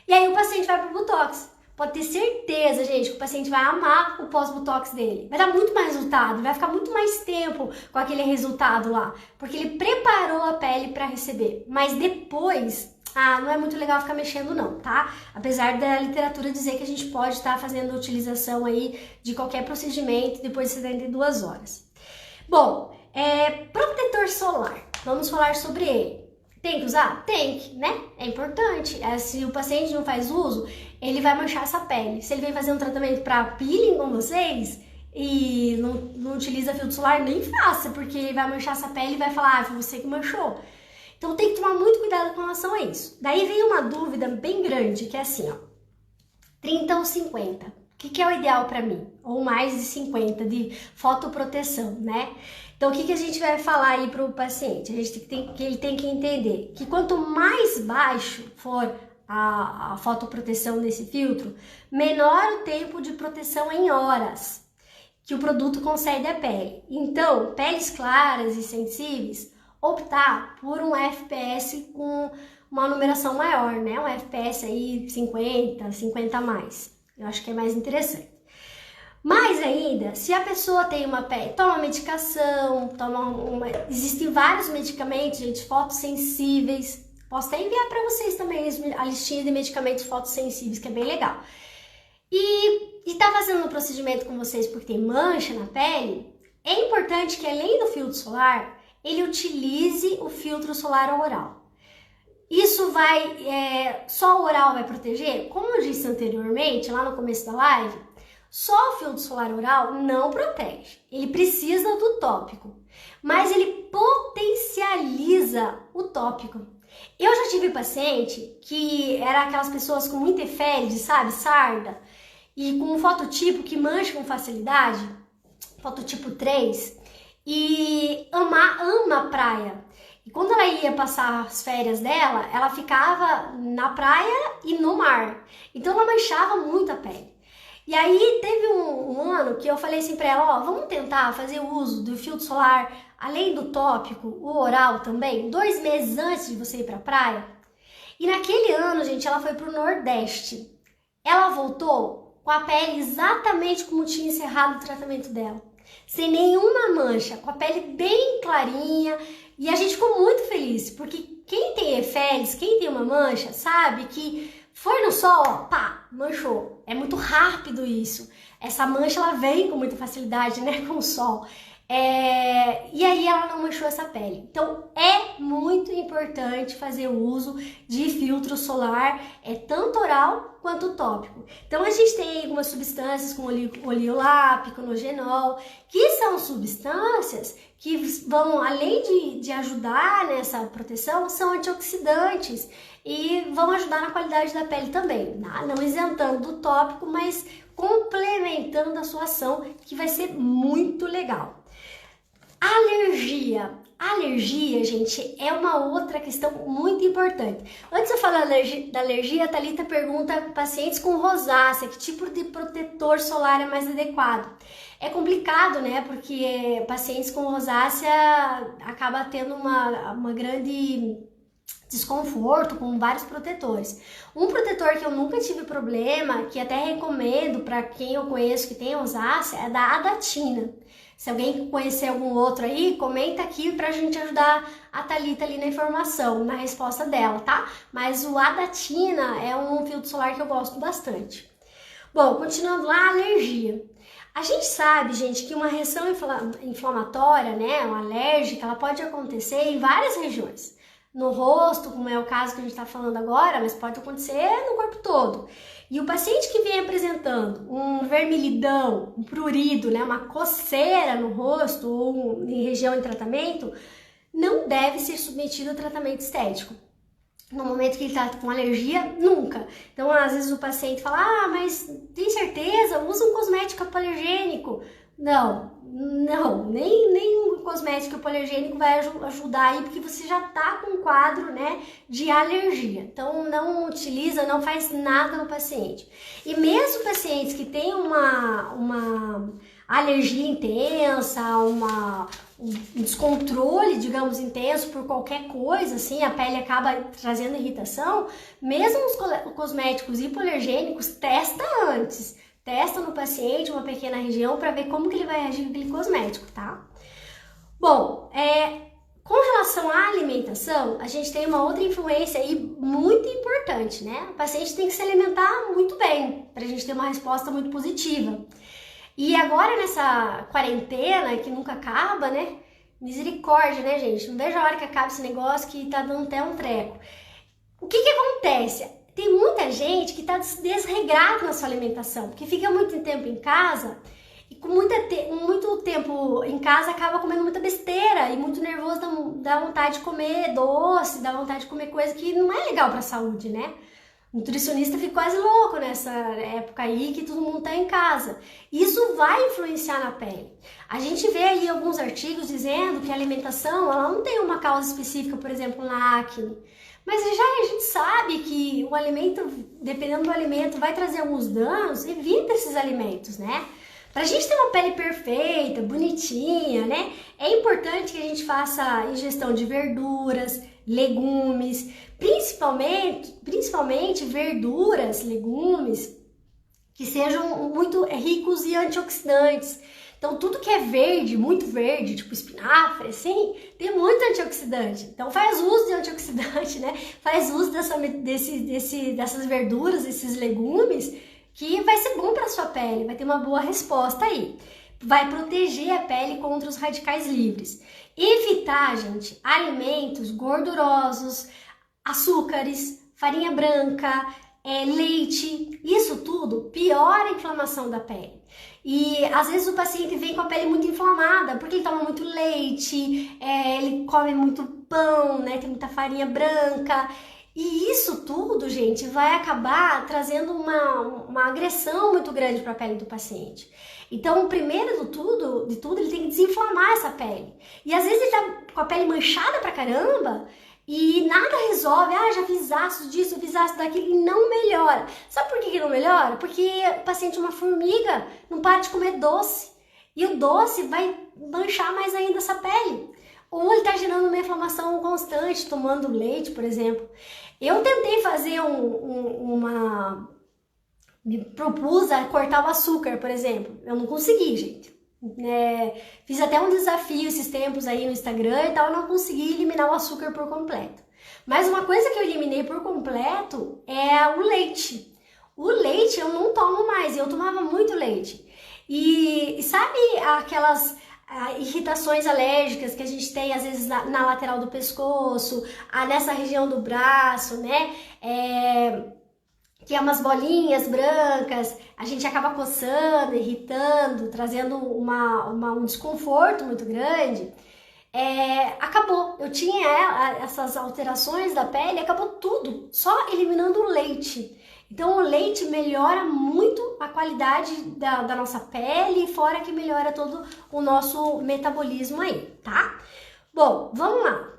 E aí o paciente vai pro botox. Pode ter certeza, gente, que o paciente vai amar o pós-botox dele. Vai dar muito mais resultado, vai ficar muito mais tempo com aquele resultado lá. Porque ele preparou a pele para receber. Mas depois, não é muito legal ficar mexendo não, tá? Apesar da literatura dizer que a gente pode estar fazendo a utilização aí de qualquer procedimento depois de 72 horas. Bom, protetor solar. Vamos falar sobre ele. Tem que usar? Tem que, né? É importante. Se o paciente não faz uso, ele vai manchar essa pele. Se ele vem fazer um tratamento para peeling com vocês e não utiliza filtro solar, nem faça, porque ele vai manchar essa pele e vai falar, foi você que manchou. Então tem que tomar muito cuidado com relação a isso. Daí vem uma dúvida bem grande, que é assim, ó. 30 ou 50? O que é o ideal para mim? Ou mais de 50 de fotoproteção, né? Então, o que a gente vai falar aí para o paciente? Ele tem que entender que quanto mais baixo for a fotoproteção desse filtro, menor o tempo de proteção em horas que o produto concede à pele. Então, peles claras e sensíveis, optar por um FPS com uma numeração maior, né? Um FPS aí 50 a mais. Eu acho que é mais interessante. Mais ainda, se a pessoa tem uma pele, toma medicação, existem vários medicamentos, gente, fotossensíveis. Posso até enviar para vocês também a listinha de medicamentos fotossensíveis, que é bem legal. E tá fazendo um procedimento com vocês porque tem mancha na pele, é importante que além do filtro solar, ele utilize o filtro solar oral. Isso só o oral vai proteger? Como eu disse anteriormente, lá no começo da live, só o filtro solar oral não protege. Ele precisa do tópico, mas ele potencializa o tópico. Eu já tive paciente que era aquelas pessoas com muita efêmide, sabe, sarda, e com um fototipo que mancha com facilidade, fototipo 3, e ama a praia. E quando ela ia passar as férias dela, ela ficava na praia e no mar. Então ela manchava muito a pele. E aí teve um ano que eu falei assim pra ela, ó, vamos tentar fazer o uso do filtro solar, além do tópico, o oral também, 2 meses antes de você ir pra praia. E naquele ano, gente, ela foi pro Nordeste. Ela voltou com a pele exatamente como tinha encerrado o tratamento dela. Sem nenhuma mancha, com a pele bem clarinha. E a gente ficou muito feliz, porque quem tem efélis, quem tem uma mancha, sabe que foi no sol, pá, manchou. É muito rápido isso. Essa mancha, ela vem com muita facilidade, né, com o sol. E aí ela não manchou essa pele. Então, é muito importante fazer o uso de filtro solar, tanto oral quanto tópico. Então, a gente tem algumas substâncias como oleolápico, nogenol, que são substâncias que vão, além de ajudar nessa proteção, são antioxidantes e vão ajudar na qualidade da pele também, não isentando do tópico, mas complementando a sua ação, que vai ser muito legal. Alergia, gente, é uma outra questão muito importante. Antes de eu falar da alergia, a Thalita pergunta pacientes com rosácea, que tipo de protetor solar é mais adequado? É complicado, né? Porque pacientes com rosácea acaba tendo uma grande desconforto com vários protetores. Um protetor que eu nunca tive problema, que até recomendo para quem eu conheço que tem rosácea, é da Adatina. Se alguém conhecer algum outro aí, comenta aqui pra gente ajudar a Thalita ali na informação, na resposta dela, tá? Mas o Adatina é um filtro solar que eu gosto bastante. Bom, continuando lá, alergia. A gente sabe, gente, que uma reação inflamatória, né, uma alérgica, ela pode acontecer em várias regiões. No rosto, como é o caso que a gente está falando agora, mas pode acontecer no corpo todo. E o paciente que vem apresentando um vermelhidão, um prurido, né, uma coceira no rosto ou em região em tratamento, não deve ser submetido a tratamento estético. No momento que ele está com alergia, nunca. Então, às vezes o paciente fala, mas tem certeza? Usa um cosmético hipoalergênico. Não, nem um cosmético hipoalergênico vai ajudar aí, porque você já tá com um quadro, né, de alergia. Então, não utiliza, não faz nada no paciente. E mesmo pacientes que têm uma alergia intensa, um descontrole, digamos, intenso por qualquer coisa, assim, a pele acaba trazendo irritação, mesmo os cosméticos hipoalergênicos, testa antes. Testa no paciente uma pequena região para ver como que ele vai reagir com aquele cosmético, tá? Bom, com relação à alimentação, a gente tem uma outra influência aí muito importante, né? O paciente tem que se alimentar muito bem, para a gente ter uma resposta muito positiva. E agora nessa quarentena que nunca acaba, né? Misericórdia, né, gente? Não vejo a hora que acaba esse negócio que tá dando até um treco. O que que acontece? Tem muita gente que tá desregrado na sua alimentação, porque fica muito tempo em casa e com muito tempo em casa acaba comendo muita besteira e muito nervoso dá vontade de comer doce, dá vontade de comer coisa que não é legal pra saúde, né? O nutricionista fica quase louco nessa época aí que todo mundo tá em casa. Isso vai influenciar na pele. A gente vê aí alguns artigos dizendo que a alimentação ela não tem uma causa específica, por exemplo, na acne. Mas já a gente sabe que o alimento, dependendo do alimento, vai trazer alguns danos, evita esses alimentos, né? Pra gente ter uma pele perfeita, bonitinha, né? É importante que a gente faça ingestão de verduras, legumes, principalmente verduras, legumes que sejam muito ricos em antioxidantes. Então, tudo que é verde, muito verde, tipo espinafre, assim, tem muito antioxidante. Então, faz uso de antioxidante, né? Faz uso dessas verduras, desses legumes, que vai ser bom para sua pele, vai ter uma boa resposta aí. Vai proteger a pele contra os radicais livres. Evitar, gente, alimentos gordurosos, açúcares, farinha branca, leite, isso tudo piora a inflamação da pele. E às vezes o paciente vem com a pele muito inflamada, porque ele toma muito leite, ele come muito pão, né? Tem muita farinha branca. E isso tudo, gente, vai acabar trazendo uma agressão muito grande para a pele do paciente. Então, primeiro de tudo, ele tem que desinflamar essa pele. E às vezes ele tá com a pele manchada pra caramba e nada resolve. Ah, já fiz ácido disso, fiz ácido daquilo e não melhora. Sabe por que não melhora? Porque o paciente é uma formiga, não para de comer doce. E o doce vai manchar mais ainda essa pele. Ou ele tá gerando uma inflamação constante, tomando leite, por exemplo. Eu tentei fazer me propus a cortar o açúcar, por exemplo. Eu não consegui, gente. Fiz até um desafio esses tempos aí no Instagram e tal, eu não consegui eliminar o açúcar por completo. Mas uma coisa que eu eliminei por completo é o leite. O leite eu não tomo mais, eu tomava muito leite. E sabe aquelas irritações alérgicas que a gente tem às vezes na lateral do pescoço, nessa região do braço, né? Que é umas bolinhas brancas, a gente acaba coçando, irritando, trazendo um desconforto muito grande. Acabou. Eu tinha essas alterações da pele, acabou tudo, só eliminando o leite. Então o leite melhora muito a qualidade da nossa pele, fora que melhora todo o nosso metabolismo aí, tá? Bom, vamos lá.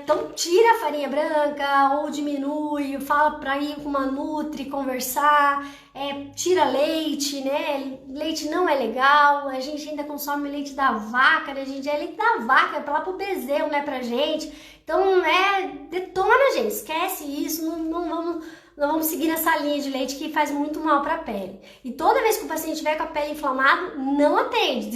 Então tira a farinha branca ou diminui, fala pra ir com uma nutri, conversar, tira leite, né? Leite não é legal, a gente ainda consome leite da vaca, né? A gente é leite da vaca, é pra lá pro bezerro, não é pra gente. Então detona, gente, esquece isso, não vamos seguir essa linha de leite que faz muito mal para a pele. E toda vez que o paciente estiver com a pele inflamada, não atende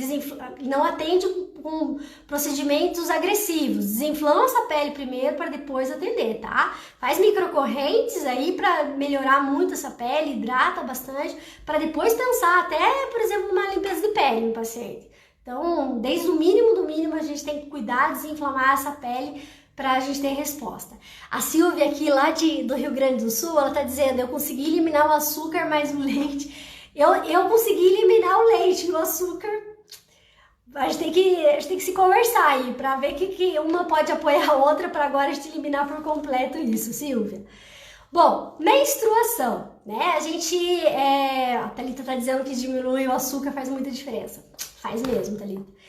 com procedimentos agressivos. Desinflama essa pele primeiro para depois atender, tá? Faz microcorrentes aí para melhorar muito essa pele, hidrata bastante, para depois pensar até, por exemplo, numa limpeza de pele no paciente. Então, desde o mínimo do mínimo, a gente tem que cuidar, desinflamar essa pele para a gente ter resposta. A Silvia aqui lá do Rio Grande do Sul, ela tá dizendo, eu consegui eliminar o açúcar, mas o leite, eu consegui eliminar o leite e o açúcar. A gente tem que se conversar aí para ver que uma pode apoiar a outra para agora a gente eliminar por completo isso, Silvia. Bom, menstruação, né? A Thalita tá dizendo que diminui o açúcar, faz muita diferença. Faz mesmo, Thalita.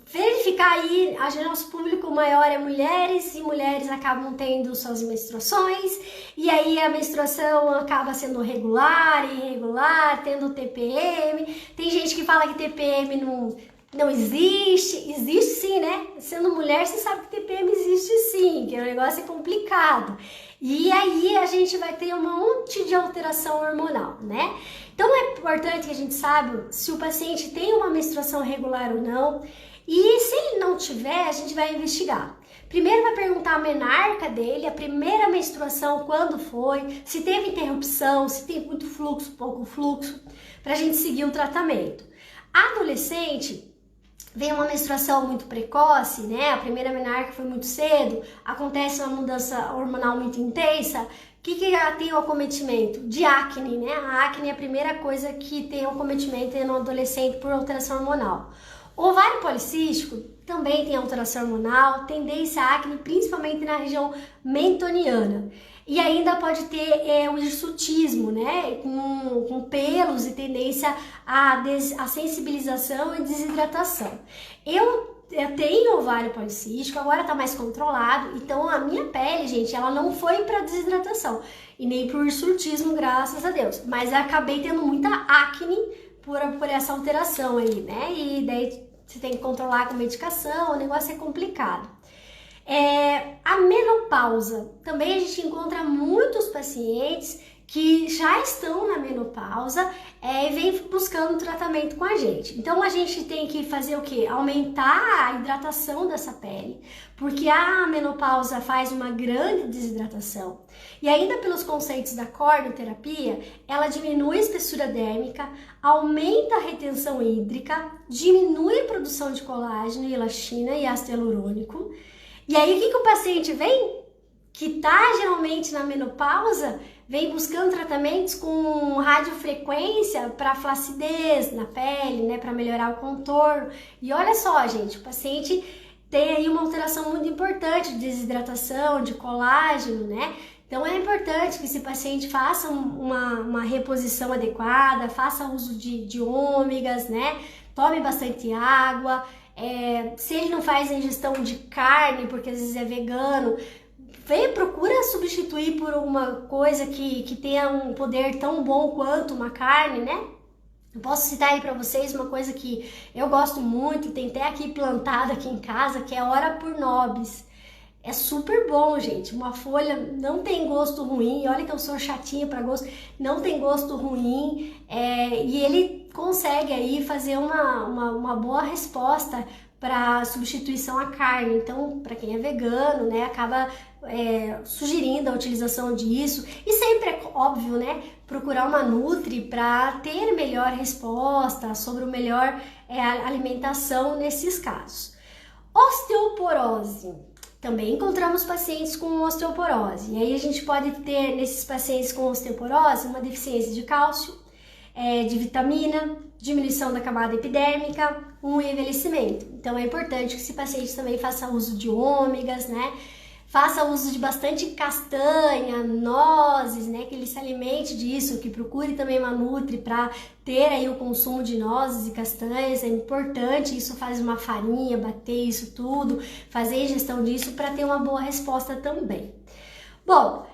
Verificar aí, nosso público maior é mulheres e mulheres acabam tendo suas menstruações e aí a menstruação acaba sendo regular, irregular, tendo TPM. Tem gente que fala que TPM não existe. Existe sim, né? Sendo mulher, você sabe que TPM existe sim, que o negócio é complicado. E aí a gente vai ter um monte de alteração hormonal, né? Então é importante que a gente saiba se o paciente tem uma menstruação regular ou não. E se ele não tiver, a gente vai investigar. Primeiro vai perguntar a menarca dele, a primeira menstruação, quando foi, se teve interrupção, se tem muito fluxo, pouco fluxo. para a gente seguir o tratamento. Adolescente, vem uma menstruação muito precoce, né? A primeira menarca foi muito cedo, acontece uma mudança hormonal muito intensa. O que tem o acometimento? De acne, né? A acne é a primeira coisa que tem o acometimento no adolescente por alteração hormonal. O ovário policístico também tem alteração hormonal, tendência à acne, principalmente na região mentoniana. E ainda pode ter o hirsutismo, né? Com pelos e tendência à sensibilização e desidratação. Eu tenho ovário policístico, agora tá mais controlado, então a minha pele, gente, ela não foi para desidratação e nem pro hirsutismo, graças a Deus. Mas eu acabei tendo muita acne por essa alteração aí, né? E daí você tem que controlar com medicação, o negócio é complicado. A menopausa. Também a gente encontra muitos pacientes que já estão na menopausa e vem buscando tratamento com a gente. Então a gente tem que fazer o quê? Aumentar a hidratação dessa pele, porque a menopausa faz uma grande desidratação. E ainda pelos conceitos da cornoterapia, ela diminui a espessura dérmica, aumenta a retenção hídrica, diminui a produção de colágeno e elastina e ácido hialurônico. E aí o que o paciente vem? Que está geralmente na menopausa, vem buscando tratamentos com radiofrequência para flacidez na pele, né, para melhorar o contorno. E olha só, gente, o paciente tem aí uma alteração muito importante de desidratação, de colágeno, né? Então é importante que esse paciente faça uma reposição adequada, faça uso de ômegas, né? Tome bastante água. Se ele não faz a ingestão de carne, porque às vezes é vegano, procura substituir por uma coisa que tenha um poder tão bom quanto uma carne, né? Eu posso citar aí pra vocês uma coisa que eu gosto muito, tem até aqui plantada aqui em casa, que é Ora por Nobis. É super bom, gente. Uma folha não tem gosto ruim. Olha que eu sou chatinha para gosto. Não tem gosto ruim. E ele consegue aí fazer uma boa resposta para substituição à carne. Então, para quem é vegano, né, acaba sugerindo a utilização disso. E sempre é óbvio, né, procurar uma nutri para ter melhor resposta sobre o melhor alimentação nesses casos. Osteoporose. Também encontramos pacientes com osteoporose. E aí a gente pode ter nesses pacientes com osteoporose uma deficiência de cálcio, de vitamina, diminuição da camada epidérmica, um envelhecimento. Então é importante que esse paciente também faça uso de ômegas, né? Faça uso de bastante castanha, nozes, né? Que ele se alimente disso, que procure também uma nutri para ter aí o consumo de nozes e castanhas. É importante, isso faz uma farinha, bater isso tudo, fazer ingestão disso para ter uma boa resposta também. Bom,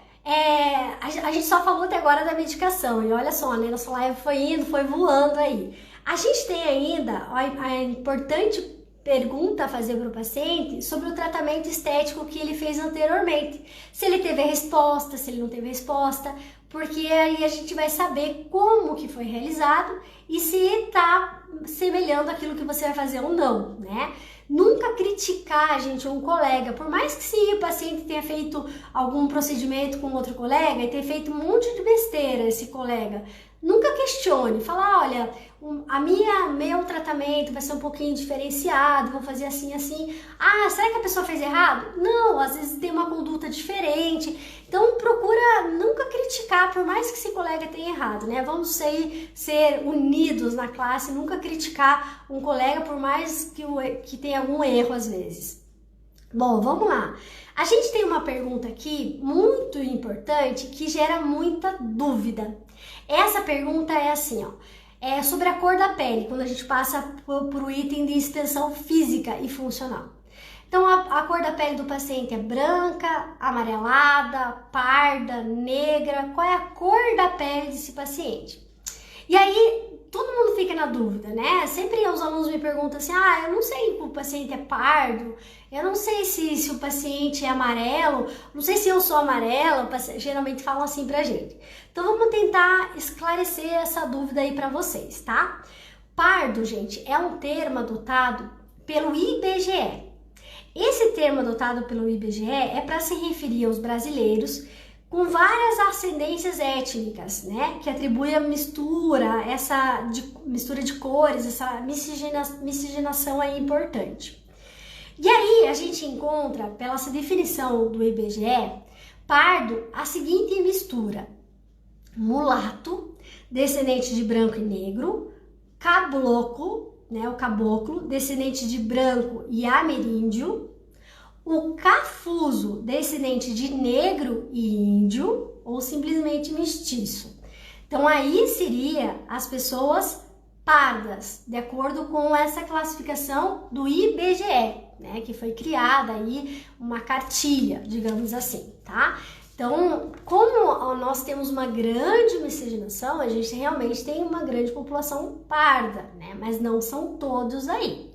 a gente só falou até agora da medicação e olha só, né? Nossa live foi voando aí. A gente tem ainda a importante pergunta a fazer para o paciente sobre o tratamento estético que ele fez anteriormente. Se ele teve resposta, se ele não teve resposta, porque aí a gente vai saber como que foi realizado e se está semelhando aquilo que você vai fazer ou não, né? Nunca criticar, gente, um colega, por mais que se o paciente tenha feito algum procedimento com outro colega e tenha feito um monte de besteira esse colega, nunca questione, fala, olha, meu tratamento vai ser um pouquinho diferenciado, vou fazer assim, assim. Ah, será que a pessoa fez errado? Não, às vezes tem uma conduta diferente. Então procura nunca criticar, por mais que esse colega tenha errado, né? Vamos ser unidos na classe, nunca criticar um colega, por mais que tenha algum erro às vezes. Bom, vamos lá. A gente tem uma pergunta aqui muito importante que gera muita dúvida. Essa pergunta é assim, ó. É sobre a cor da pele, quando a gente passa por um item de extensão física e funcional. Então, a cor da pele do paciente é branca, amarelada, parda, negra. Qual é a cor da pele desse paciente? E aí, todo mundo fica na dúvida, né? Sempre os alunos me perguntam assim, eu não sei se o paciente é pardo, eu não sei se o paciente é amarelo, não sei se eu sou amarela, geralmente falam assim pra gente. Então vamos tentar esclarecer essa dúvida aí pra vocês, tá? Pardo, gente, é um termo adotado pelo IBGE. Esse termo adotado pelo IBGE é para se referir aos brasileiros com várias ascendências étnicas, né? Que atribui a mistura, mistura de cores, essa miscigenação aí importante. E aí a gente encontra, pela essa definição do IBGE, pardo, a seguinte mistura: mulato, descendente de branco e negro, caboclo, né, o caboclo, descendente de branco e ameríndio, o cafuso, descendente de negro e índio, ou simplesmente mestiço. Então aí seria as pessoas pardas, de acordo com essa classificação do IBGE, né, que foi criada aí uma cartilha, digamos assim, tá? Então, como nós temos uma grande miscigenação, a gente realmente tem uma grande população parda, né? Mas não são todos aí.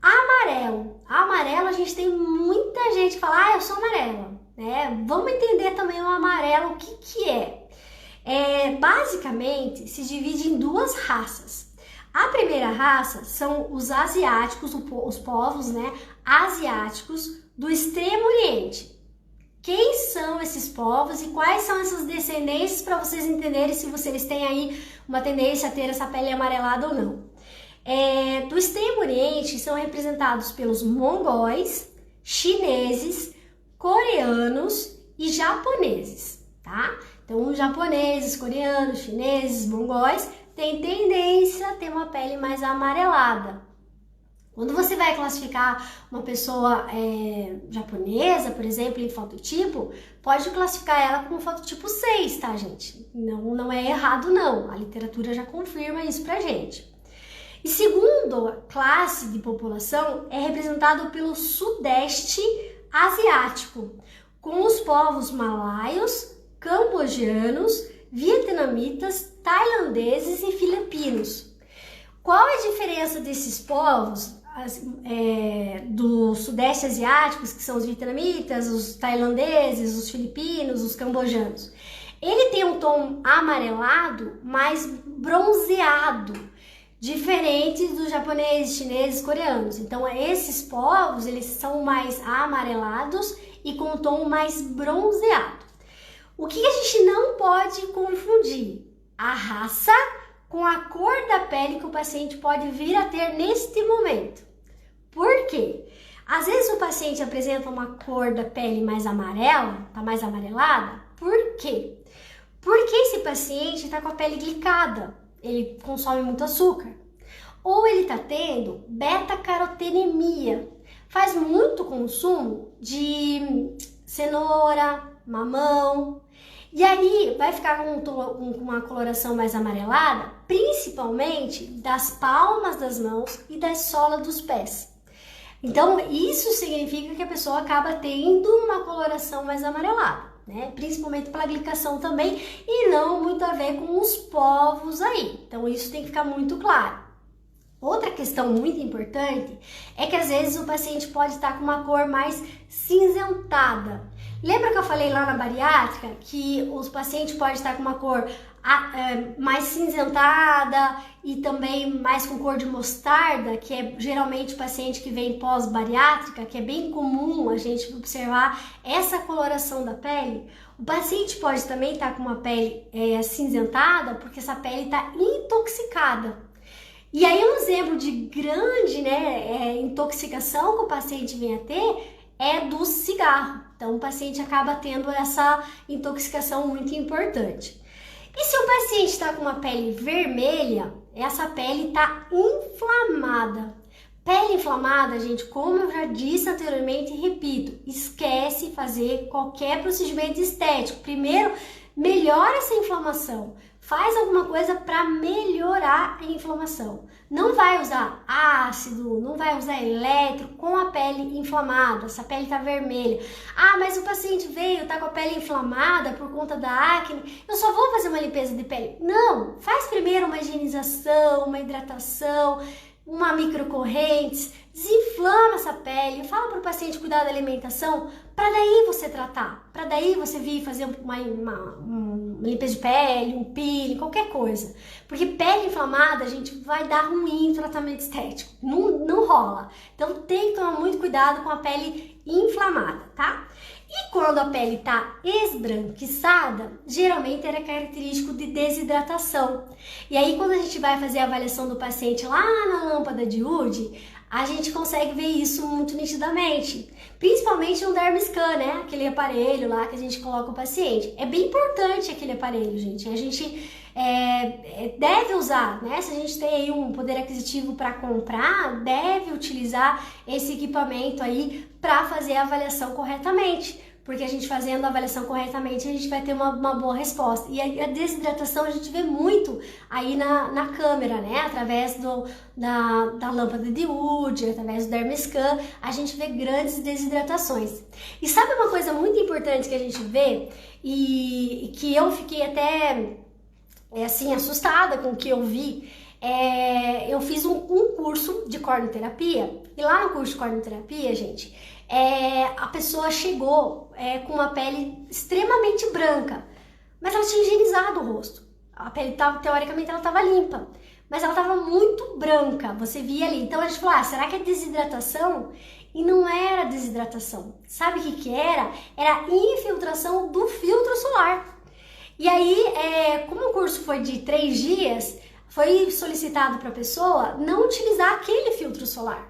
Amarelo, a gente tem muita gente que fala, eu sou amarela, né? Vamos entender também o amarelo, o que é? Basicamente, se divide em duas raças. A primeira raça são os asiáticos, os povos, né, asiáticos do Extremo Oriente. Quem são esses povos e quais são essas descendências para vocês entenderem se vocês têm aí uma tendência a ter essa pele amarelada ou não. Do Extremo Oriente são representados pelos mongóis, chineses, coreanos e japoneses, tá? Então, os japoneses, coreanos, chineses, mongóis têm tendência a ter uma pele mais amarelada. Quando você vai classificar uma pessoa japonesa, por exemplo, em fototipo, pode classificar ela como fototipo 6, tá, gente? Não é errado, não. A literatura já confirma isso pra gente. E segundo classe de população é representado pelo Sudeste Asiático, com os povos malaios, cambojanos, vietnamitas, tailandeses e filipinos. Qual é a diferença desses povos do Sudeste Asiático, que são os vietnamitas, os tailandeses, os filipinos, os cambojanos? Ele tem um tom amarelado, mais bronzeado, diferente dos japoneses, chineses, coreanos. Então, esses povos, eles são mais amarelados e com um tom mais bronzeado. O que a gente não pode confundir? A raça com a cor da pele que o paciente pode vir a ter neste momento. Por quê? Às vezes o paciente apresenta uma cor da pele mais amarela, tá mais amarelada. Por quê? Porque esse paciente está com a pele glicada, ele consome muito açúcar. Ou ele está tendo beta-carotenemia, faz muito consumo de cenoura, mamão. E aí vai ficar com uma coloração mais amarelada, principalmente das palmas das mãos e da sola dos pés. Então, isso significa que a pessoa acaba tendo uma coloração mais amarelada, né? Principalmente pela glicação também, e não muito a ver com os povos aí. Então, isso tem que ficar muito claro. Outra questão muito importante é que às vezes o paciente pode estar com uma cor mais cinzentada. Lembra que eu falei lá na bariátrica que os pacientes podem estar com uma cor mais cinzentada e também mais com cor de mostarda, que é geralmente paciente que vem pós-bariátrica, que é bem comum a gente observar essa coloração da pele? O paciente pode também estar com uma pele acinzentada porque essa pele está intoxicada. E aí um exemplo de grande intoxicação que o paciente vem a ter é do cigarro. Então o paciente acaba tendo essa intoxicação muito importante. E se o paciente está com uma pele vermelha, essa pele está inflamada. Pele inflamada, gente, como eu já disse anteriormente e repito, esquece fazer qualquer procedimento estético. Primeiro, melhora essa inflamação. Faz alguma coisa para melhorar a inflamação. Não vai usar ácido, não vai usar eletro com a pele inflamada, essa pele tá vermelha. Ah, mas o paciente tá com a pele inflamada por conta da acne, eu só vou fazer uma limpeza de pele. Não, faz primeiro uma higienização, uma hidratação, uma microcorrentes, desinflama essa pele, fala para o paciente cuidar da alimentação, para daí você tratar, para daí você vir fazer uma limpeza de pele, um peeling, qualquer coisa. Porque pele inflamada, a gente vai dar ruim no tratamento estético, não rola. Então tem que tomar muito cuidado com a pele inflamada, tá? E quando a pele está esbranquiçada, geralmente era característico de desidratação. E aí quando a gente vai fazer a avaliação do paciente lá na lâmpada de Wood, a gente consegue ver isso muito nitidamente. Principalmente no Dermiscan, né? Aquele aparelho lá que a gente coloca o paciente. É bem importante aquele aparelho, gente. A gente deve usar, né? Se a gente tem aí um poder aquisitivo para comprar, deve utilizar esse equipamento aí para fazer a avaliação corretamente. Porque a gente fazendo a avaliação corretamente, a gente vai ter uma boa resposta. E a desidratação a gente vê muito aí na câmera, né? Através da lâmpada de Wood, através do Dermiscan, a gente vê grandes desidratações. E sabe uma coisa muito importante que a gente vê e que eu fiquei até assim assustada com o que eu vi? Eu fiz um curso de cornoterapia e lá no curso de cornoterapia, gente, a pessoa chegou com uma pele extremamente branca, mas ela tinha higienizado o rosto. A pele teoricamente ela estava limpa, mas ela estava muito branca, você via ali. Então a gente falou, será que é desidratação? E não era desidratação. Sabe o que era? Era infiltração do filtro solar. E aí, como o curso foi de 3 dias, foi solicitado para a pessoa não utilizar aquele filtro solar.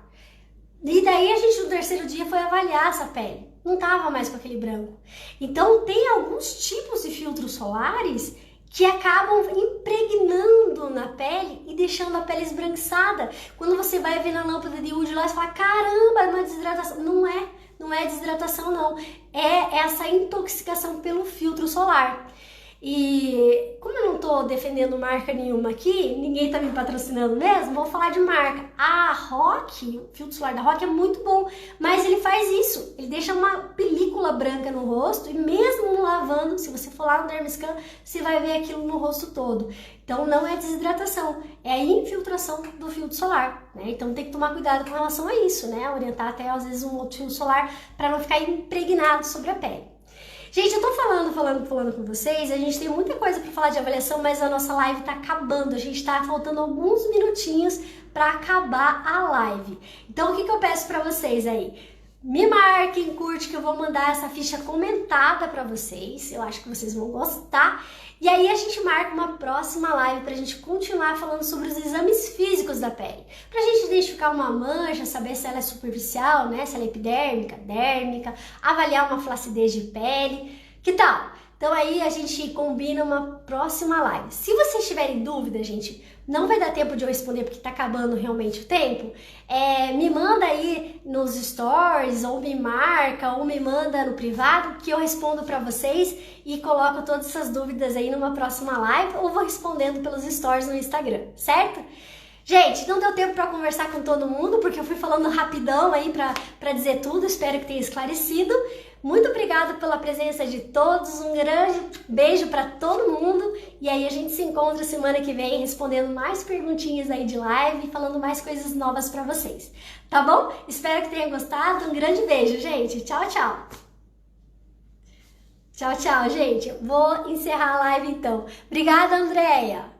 E daí a gente no 3º dia foi avaliar essa pele. Não tava mais com aquele branco. Então tem alguns tipos de filtros solares que acabam impregnando na pele e deixando a pele esbranquiçada. Quando você vai ver na lâmpada de Wood lá, você fala, caramba, é uma desidratação. Não é desidratação não. É essa intoxicação pelo filtro solar. E como eu não tô defendendo marca nenhuma aqui, ninguém tá me patrocinando mesmo, vou falar de marca. A Rock, o filtro solar da Rock é muito bom, mas ele faz isso, ele deixa uma película branca no rosto e mesmo lavando, se você for lá no Dermiscan, você vai ver aquilo no rosto todo. Então não é desidratação, é a infiltração do filtro solar, né? Então tem que tomar cuidado com relação a isso, né? Orientar até às vezes um outro filtro solar para não ficar impregnado sobre a pele. Gente, eu tô falando com vocês, a gente tem muita coisa para falar de avaliação, mas a nossa live tá acabando, a gente tá faltando alguns minutinhos para acabar a live. Então o que eu peço para vocês aí? Me marquem, curte que eu vou mandar essa ficha comentada para vocês, eu acho que vocês vão gostar. E aí a gente marca uma próxima live pra gente continuar falando sobre os exames físicos da pele. Pra gente identificar uma mancha, saber se ela é superficial, né? Se ela é epidérmica, dérmica, avaliar uma flacidez de pele. Que tal? Então aí a gente combina uma próxima live. Se vocês tiverem dúvida, gente, não vai dar tempo de eu responder porque tá acabando realmente o tempo, me manda aí nos stories, ou me marca, ou me manda no privado, que eu respondo pra vocês e coloco todas essas dúvidas aí numa próxima live, ou vou respondendo pelos stories no Instagram, certo? Gente, não deu tempo para conversar com todo mundo, porque eu fui falando rapidão aí para dizer tudo, espero que tenha esclarecido. Muito obrigada pela presença de todos, um grande beijo para todo mundo e aí a gente se encontra semana que vem respondendo mais perguntinhas aí de live e falando mais coisas novas para vocês, tá bom? Espero que tenha gostado, um grande beijo, gente. Tchau, tchau. Tchau, tchau, gente. Vou encerrar a live então. Obrigada, Andréia.